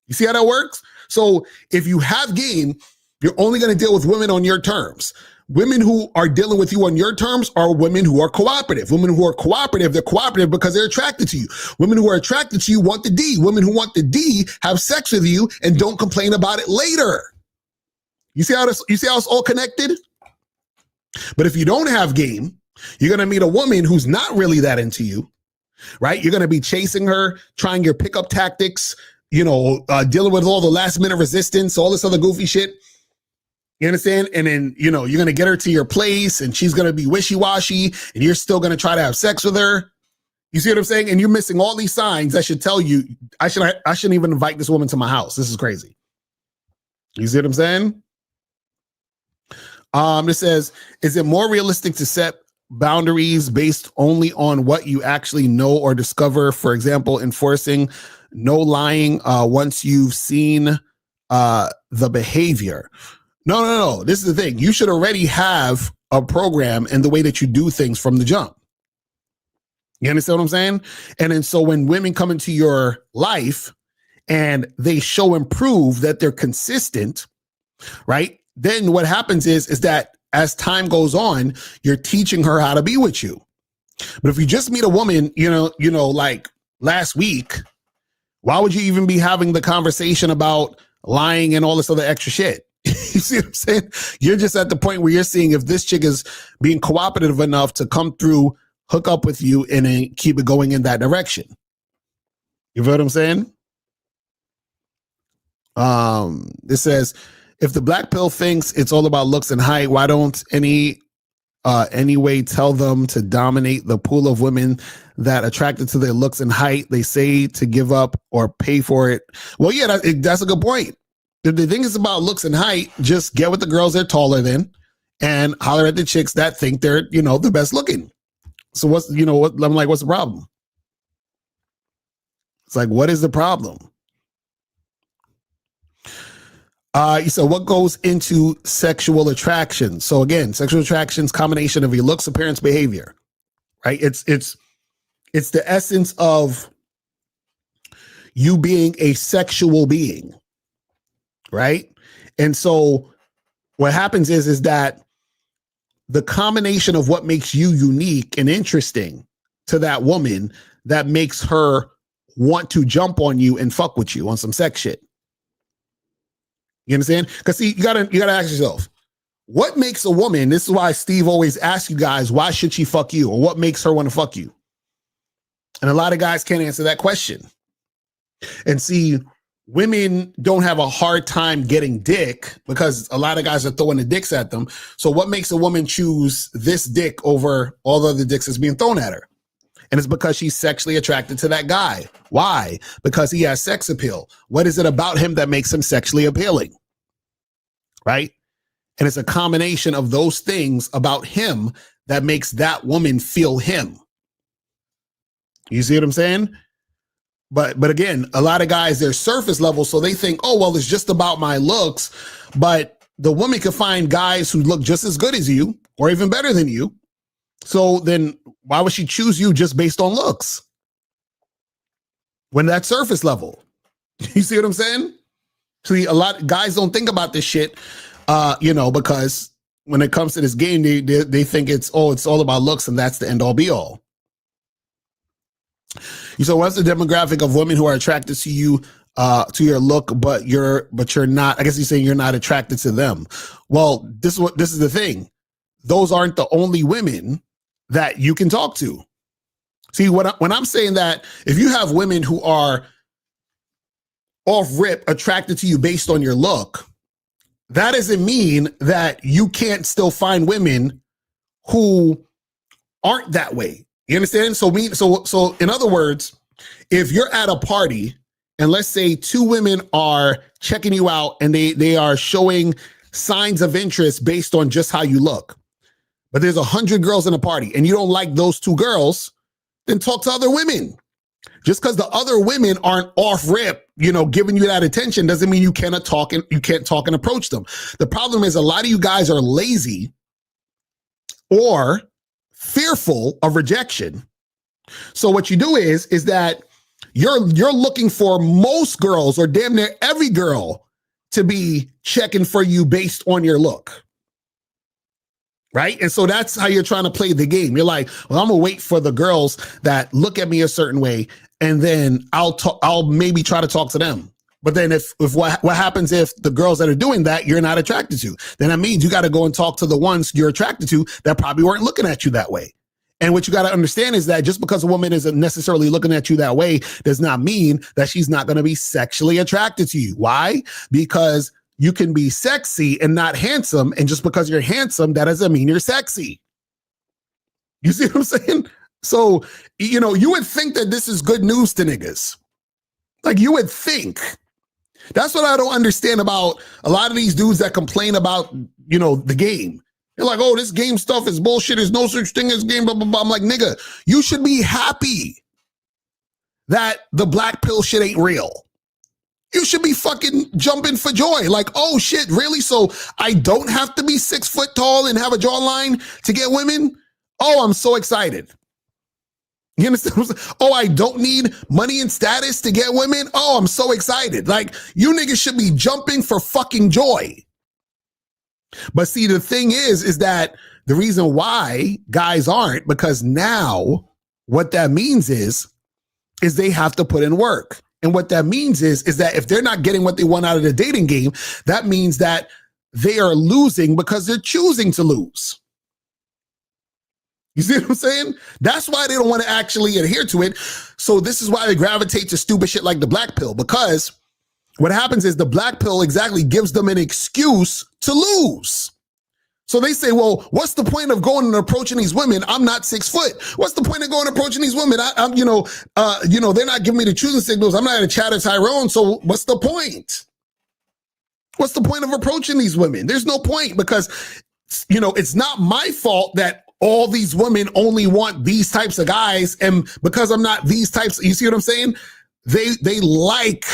You see how that works? So if you have game, you're only going to deal with women on your terms. Women who are dealing with you on your terms are women who are cooperative. Women who are cooperative, they're cooperative because they're attracted to you. Women who are attracted to you want the D. Women who want the D have sex with you and don't complain about it later. You see how it's all connected? But if you don't have game, you're going to meet a woman who's not really that into you, right? You're going to be chasing her, trying your pickup tactics, dealing with all the last minute resistance, all this other goofy shit. You understand? And then, you're going to get her to your place and she's going to be wishy-washy and you're still going to try to have sex with her. You see what I'm saying? And you're missing all these signs that should tell you, I shouldn't even invite this woman to my house. This is crazy. You see what I'm saying? It says, is it more realistic to set boundaries based only on what you actually know or discover? For example, enforcing no lying once you've seen the behavior. No. This is the thing. You should already have a program in the way that you do things from the jump. You understand what I'm saying? And then so when women come into your life and they show and prove that they're consistent, right? Then what happens is that as time goes on, you're teaching her how to be with you. But if you just meet a woman, like last week, why would you even be having the conversation about lying and all this other extra shit? You see what I'm saying? You're just at the point where you're seeing if this chick is being cooperative enough to come through, hook up with you, and then keep it going in that direction. You feel what I'm saying? It says, if the black pill thinks it's all about looks and height, why don't anyway tell them to dominate the pool of women that attracted to their looks and height? They say to give up or pay for it. Well, yeah, that's a good point. If the thing is about looks and height, just get with the girls they're taller than and holler at the chicks that think they're, the best looking. So what's the problem? It's like, what is the problem? So what goes into sexual attraction? So again, sexual attraction is a combination of your looks, appearance, behavior, right? It's the essence of you being a sexual being. Right. And so what happens is that the combination of what makes you unique and interesting to that woman that makes her want to jump on you and fuck with you on some sex shit. You understand? Because see, you gotta ask yourself, what makes a woman? This is why Steve always asks you guys, why should she fuck you? Or what makes her want to fuck you? And a lot of guys can't answer that question. And see, women don't have a hard time getting dick because a lot of guys are throwing the dicks at them. So what makes a woman choose this dick over all the other dicks that's being thrown at her? And it's because she's sexually attracted to that guy. Why? Because he has sex appeal. What is it about him that makes him sexually appealing? Right? And it's a combination of those things about him that makes that woman feel him. You see what I'm saying? But again, a lot of guys, they're surface level, so they think, oh, well, it's just about my looks. But the woman can find guys who look just as good as you or even better than you. So then why would she choose you just based on looks? When that's surface level. You see what I'm saying? See, a lot of guys don't think about this shit, because when it comes to this game, they think it's all about looks and that's the end all be all. So what's the demographic of women who are attracted to you, to your look, but you're not, I guess you're saying you're not attracted to them. Well, this is the thing. Those aren't the only women that you can talk to. See, when I'm saying that, if you have women who are off rip attracted to you based on your look, that doesn't mean that you can't still find women who aren't that way. You understand? So in other words, if you're at a party and let's say two women are checking you out and they are showing signs of interest based on just how you look, but there's 100 girls in a party and you don't like those two girls, then talk to other women. Just because the other women aren't off rip, giving you that attention doesn't mean you can't talk and approach them. The problem is a lot of you guys are lazy or fearful of rejection. So what you do is that you're looking for most girls or damn near every girl to be checking for you based on your look. Right? And so that's how you're trying to play the game. You're like, well, I'm gonna wait for the girls that look at me a certain way, and then I'll maybe try to talk to them. But then if what happens if the girls that are doing that you're not attracted to, then that means you got to go and talk to the ones you're attracted to that probably weren't looking at you that way. And what you got to understand is that just because a woman isn't necessarily looking at you that way does not mean that she's not going to be sexually attracted to you. Why? Because you can be sexy and not handsome. And just because you're handsome, that doesn't mean you're sexy. You see what I'm saying? So, you would think that this is good news to niggas. Like you would think. That's what I don't understand about a lot of these dudes that complain about, the game. They're like, oh, this game stuff is bullshit. There's no such thing as game, blah, blah, blah. I'm like, nigga, you should be happy that the black pill shit ain't real. You should be fucking jumping for joy. Like, oh shit, really? So I don't have to be 6 foot tall and have a jawline to get women? Oh, I'm so excited. You understand what I'm saying? Oh, I don't need money and status to get women? Oh, I'm so excited. Like, you niggas should be jumping for fucking joy. But see, the thing is that the reason why guys aren't, because now what that means is they have to put in work. And what that means is that if they're not getting what they want out of the dating game, that means that they are losing because they're choosing to lose. You see what I'm saying? That's why they don't want to actually adhere to it. So this is why they gravitate to stupid shit like the black pill, because what happens is the black pill exactly gives them an excuse to lose. So they say, well, what's the point of going and approaching these women? I'm not 6 foot. What's the point of going and approaching these women? I'm they're not giving me the choosing signals. I'm not a Chatter Tyrone. So what's the point? What's the point of approaching these women? There's no point, because, it's not my fault that all these women only want these types of guys. And because I'm not these types, you see what I'm saying? They like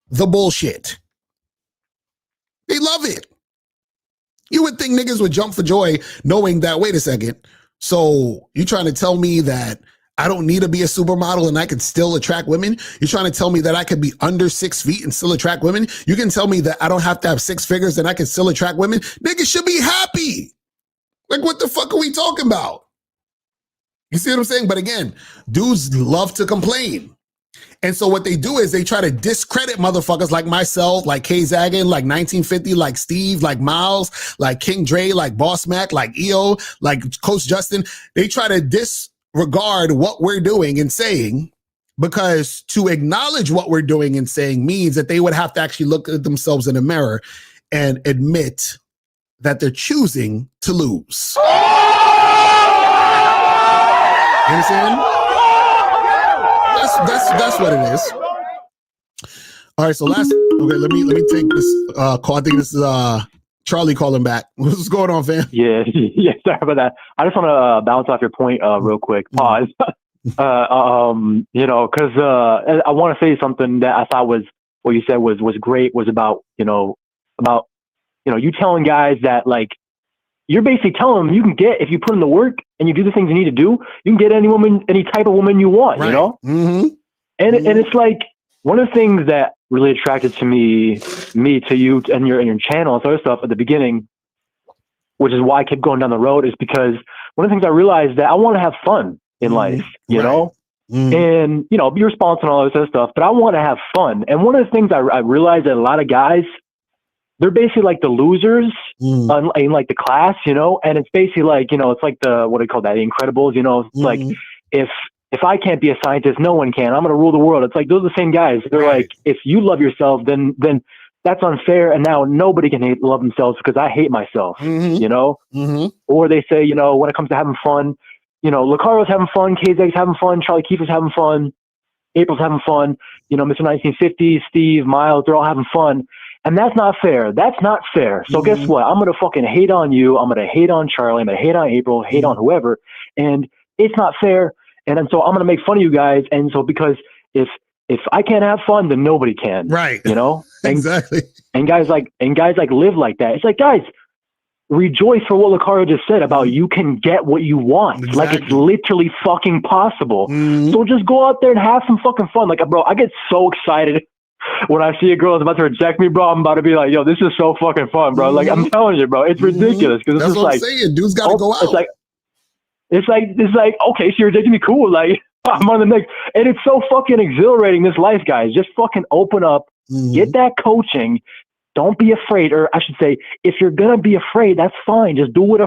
the bullshit. They love it. You would think niggas would jump for joy knowing that, wait a second, so you trying to tell me that I don't need to be a supermodel and I can still attract women? You're trying to tell me that I could be under 6 feet and still attract women? You can tell me that I don't have to have 6 figures and I can still attract women? Niggas should be happy. Like, what the fuck are we talking about? You see what I'm saying? But again, dudes love to complain. And so what they do is they try to discredit motherfuckers like myself, like Kay Zagan, like 1950, like Steve, like Miles, like King Dre, like Boss Mac, like EO, like Coach Justin. They try to disregard what we're doing and saying, because to acknowledge what we're doing and saying means that they would have to actually look at themselves in the mirror and admit that they're choosing to lose. You understand? That's what it is. All right, so let me take this call. I think this is Charlie calling back. What's going on, fam?
Yeah, sorry about that. I just want to bounce off your point real quick. Pause. I want to say something that I thought was what you said was great, was about you telling guys that, like, you're basically telling them you can get, if you put in the work and you do the things you need to do, you can get any woman, any type of woman you want, right.
Mm-hmm.
And it's like, one of the things that really attracted to me to you and your channel and other stuff at the beginning, which is why I kept going down the road, is because one of the things I realized that I want to have fun in life, you know, and, be responsible and all this other stuff, but I want to have fun. And one of the things I realized that a lot of guys, they're basically like the losers in like the class, and it's basically like, it's like what do you call that? The Incredibles, it's like, if I can't be a scientist, no one can. I'm going to rule the world. It's like, those are the same guys. They're like, if you love yourself, then that's unfair. And now nobody can love themselves because I hate myself, Or they say, when it comes to having fun, Locario's having fun, KZ's having fun, Charlie Kiefer's having fun, April's having fun, Mr. 1950s, Steve, Miles, they're all having fun. And that's not fair. That's not fair. So guess what? I'm going to fucking hate on you. I'm going to hate on Charlie. I'm going to hate on April, hate on whoever. And it's not fair. And so I'm going to make fun of you guys. And so, because if I can't have fun, then nobody can.
Right.
And,
exactly.
And guys live like that. It's like, guys, rejoice for what Locario just said about you can get what you want. Exactly. Like, it's literally fucking possible. So just go out there and have some fucking fun. Like, bro, I get so excited when I see a girl is about to reject me, bro. I'm about to be like, yo, this is so fucking fun, bro. Like, I'm telling you, bro, it's ridiculous. Because
that's what I'm saying. Dude's got to go out.
It's like, okay, so you're rejecting me, cool. Like, I'm on the next. And it's so fucking exhilarating, this life, guys. Just fucking open up, get that coaching. Don't be afraid. Or I should say, if you're going to be afraid, that's fine. Just do it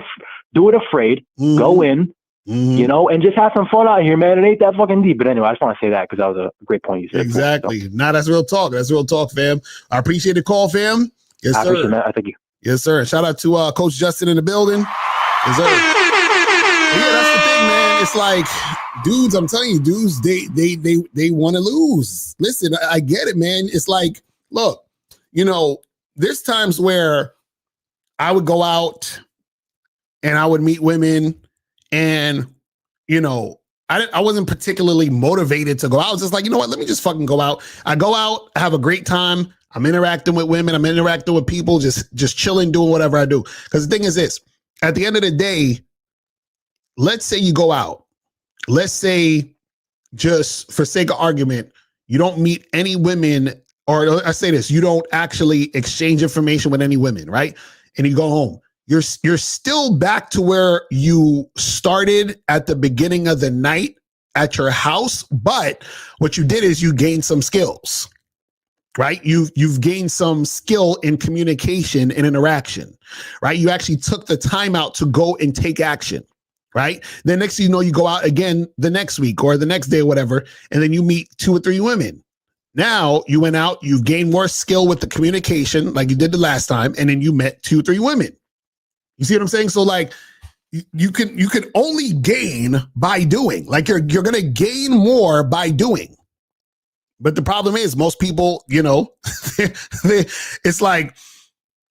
afraid. Go in, and just have some fun out here, man. It ain't that fucking deep. But anyway, I just want to say that because that was a great point you said.
Exactly. So. Nah, that's real talk. That's real talk, fam. I appreciate the call, fam. Yes, sir. I appreciate that. Thank you. Yes, sir. Shout out to Coach Justin in the building. Yes, sir. Yeah, that's the thing, man. It's like, dudes, I'm telling you, dudes, they want to lose. Listen, I get it, man. It's like, look, there's times where I would go out and I would meet women and, I wasn't particularly motivated to go out. I was just like, you know what? Let me just fucking go out. I go out, I have a great time. I'm interacting with women. I'm interacting with people, just chilling, doing whatever I do. Because the thing is this, at the end of the day, let's say you go out. Let's say, just for sake of argument, you don't meet any women, or I say this, you don't actually exchange information with any women, right? And you go home. You're still back to where you started at the beginning of the night at your house, but what you did is you gained some skills, right? You've gained some skill in communication and interaction, right? You actually took the time out to go and take action. Right. Then next thing you know, you go out again the next week or the next day or whatever, and then you meet 2 or 3 women. Now you went out, you've gained more skill with the communication like you did the last time, and then you met 2 or 3 women. You see what I'm saying? So like you can only gain by doing. Like you're gonna gain more by doing. But the problem is most people, it's like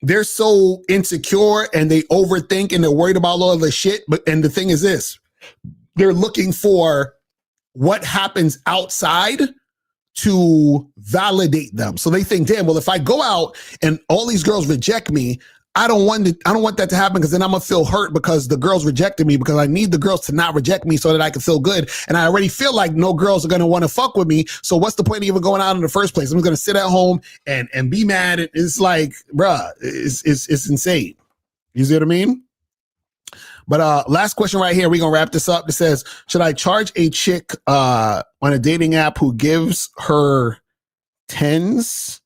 they're so insecure and they overthink and they're worried about all of the shit. And the thing is this, they're looking for what happens outside to validate them. So they think, damn, well, if I go out and all these girls reject me, I don't want that to happen because then I'm going to feel hurt because the girls rejected me, because I need the girls to not reject me so that I can feel good. And I already feel like no girls are going to want to fuck with me. So what's the point of even going out in the first place? I'm going to sit at home and be mad. It's like, bruh, it's insane. You see what I mean? But last question right here. We're going to wrap this up. It says, should I charge a chick on a dating app who gives her 10s,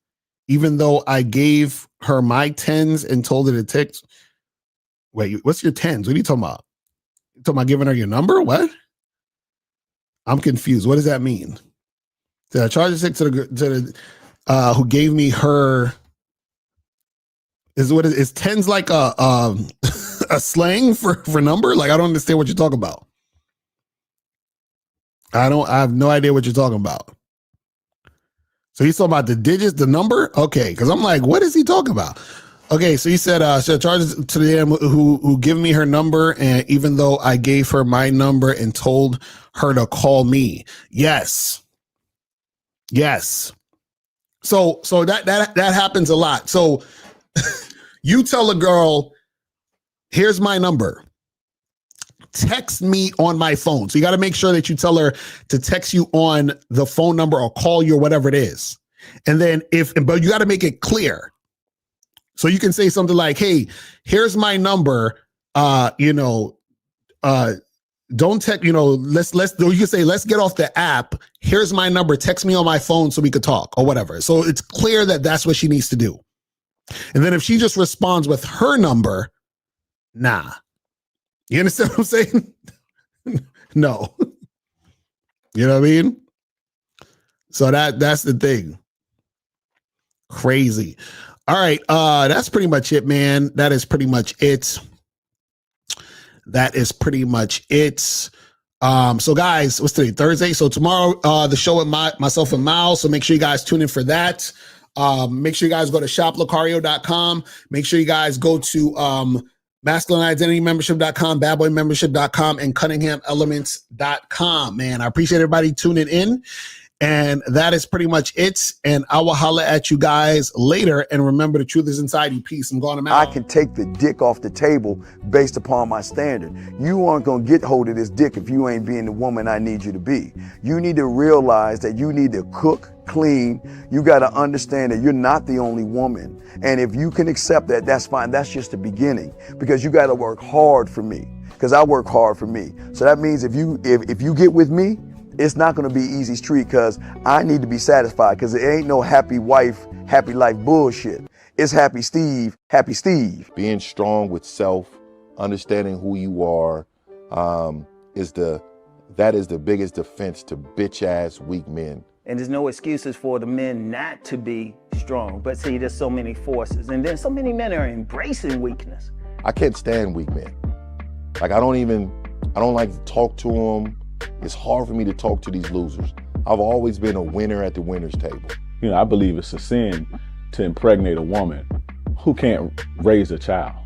even though I gave her my 10s and told her to text? Wait, what's your 10s? What are you talking about? You talking about giving her your number? What? I'm confused. What does that mean? Did I charge a chick to the who gave me her? Is 10s like a slang for number? Like, I don't understand what you're talking about. I have no idea what you're talking about. So he's talking about the digits, the number? Okay, because I'm like, what is he talking about? Okay, so he said, so charges to them who give me her number, and even though I gave her my number and told her to call me. Yes. So that happens a lot. So you tell a girl, here's my number. Text me on my phone. So you got to make sure that you tell her to text you on the phone number or call you or whatever it is. And then but you got to make it clear. So you can say something like, hey, here's my number. Don't text, you can say, let's get off the app. Here's my number. Text me on my phone so we could talk or whatever. So it's clear that that's what she needs to do. And then if she just responds with her number, nah. You understand what I'm saying? No. You know what I mean? So that's the thing. Crazy. All right. That's pretty much it, man. That is pretty much it. So guys, what's today? Thursday. So tomorrow, the show with myself and Miles. So make sure you guys tune in for that. Make sure you guys go to shoplocario.com. Make sure you guys go to masculineidentitymembership.com, badboymembership.com, and CunninghamElements.com. Man, I appreciate everybody tuning in. And that is pretty much it. And I will holler at you guys later. And remember, the truth is inside you. Peace. I'm going to
I can take the dick off the table based upon my standard. You aren't going to get hold of this dick if you ain't being the woman I need you to be. You need to realize that you need to cook, clean. You got to understand that you're not the only woman. And if you can accept that, that's fine. That's just the beginning, because you got to work hard for me, because I work hard for me. So that means if you get with me, it's not going to be easy street, because I need to be satisfied, because it ain't no happy wife, happy life bullshit. It's happy Steve, happy Steve.
Being strong with self, understanding who you are, is the biggest defense to bitch ass weak men.
And there's no excuses for the men not to be strong. But see, there's so many forces. And then so many men are embracing weakness.
I can't stand weak men. Like, I don't like to talk to them. It's hard for me to talk to these losers. I've always been a winner at the winner's table.
You know, I believe it's a sin to impregnate a woman who can't raise a child,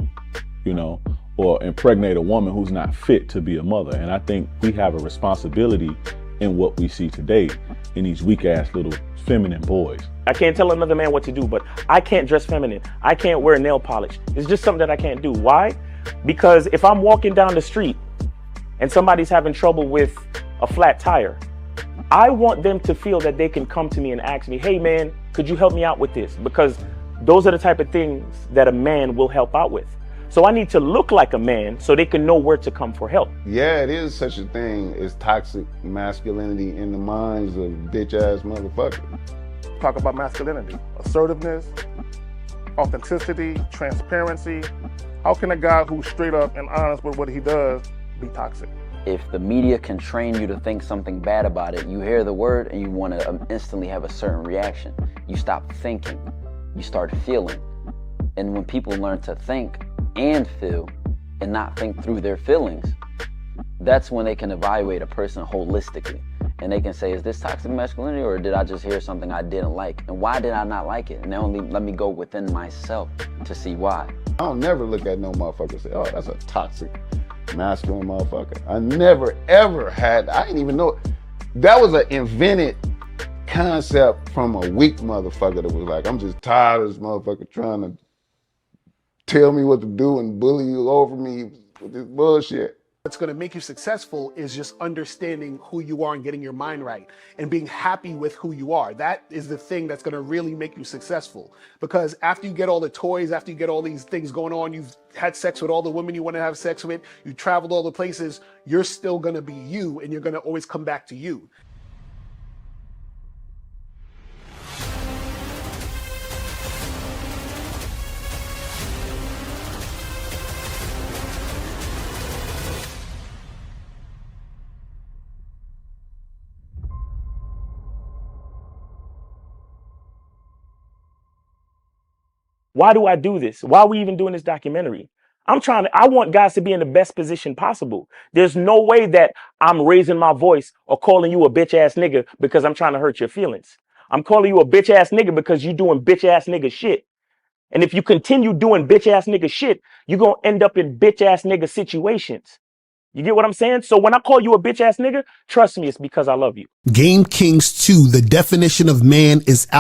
or impregnate a woman who's not fit to be a mother. And I think we have a responsibility in what we see today in these weak ass little feminine boys.
I can't tell another man what to do, but I can't dress feminine. I can't wear nail polish. It's just something that I can't do. Why? Because if I'm walking down the street and somebody's having trouble with a flat tire, I want them to feel that they can come to me and ask me, hey man, could you help me out with this? Because those are the type of things that a man will help out with. So I need to look like a man so they can know where to come for help.
Yeah, it is such a thing as toxic masculinity in the minds of bitch ass motherfuckers.
Talk about masculinity, assertiveness, authenticity, transparency. How can a guy who's straight up and honest with what he does be toxic?
If the media can train you to think something bad about it, you hear the word and you want to instantly have a certain reaction. You stop thinking, you start feeling. And when people learn to think and feel and not think through their feelings, that's when they can evaluate a person holistically. And they can say, is this toxic masculinity, or did I just hear something I didn't like? And why did I not like it? And only let me go within myself to see why.
I don't never look at no motherfucker and say, oh, that's a toxic masculine motherfucker. I never ever had, I didn't even know, that was an invented concept from a weak motherfucker that was like, I'm just tired of this motherfucker trying to tell me what to do and bully you over me with this bullshit.
What's going to make you successful is just understanding who you are and getting your mind right and being happy with who you are. That is the thing that's going to really make you successful. Because after you get all the toys, after you get all these things going on, you've had sex with all the women you want to have sex with, you traveled all the places, you're still going to be you, and you're going to always come back to you.
Why do I do this? Why are we even doing this documentary? I want guys to be in the best position possible. There's no way that I'm raising my voice or calling you a bitch ass nigga because I'm trying to hurt your feelings. I'm calling you a bitch ass nigga because you doing bitch ass nigga shit. And if you continue doing bitch ass nigga shit, you're going to end up in bitch ass nigga situations. You get what I'm saying? So when I call you a bitch ass nigga, trust me, it's because I love you.
Game Kings 2, the definition of man is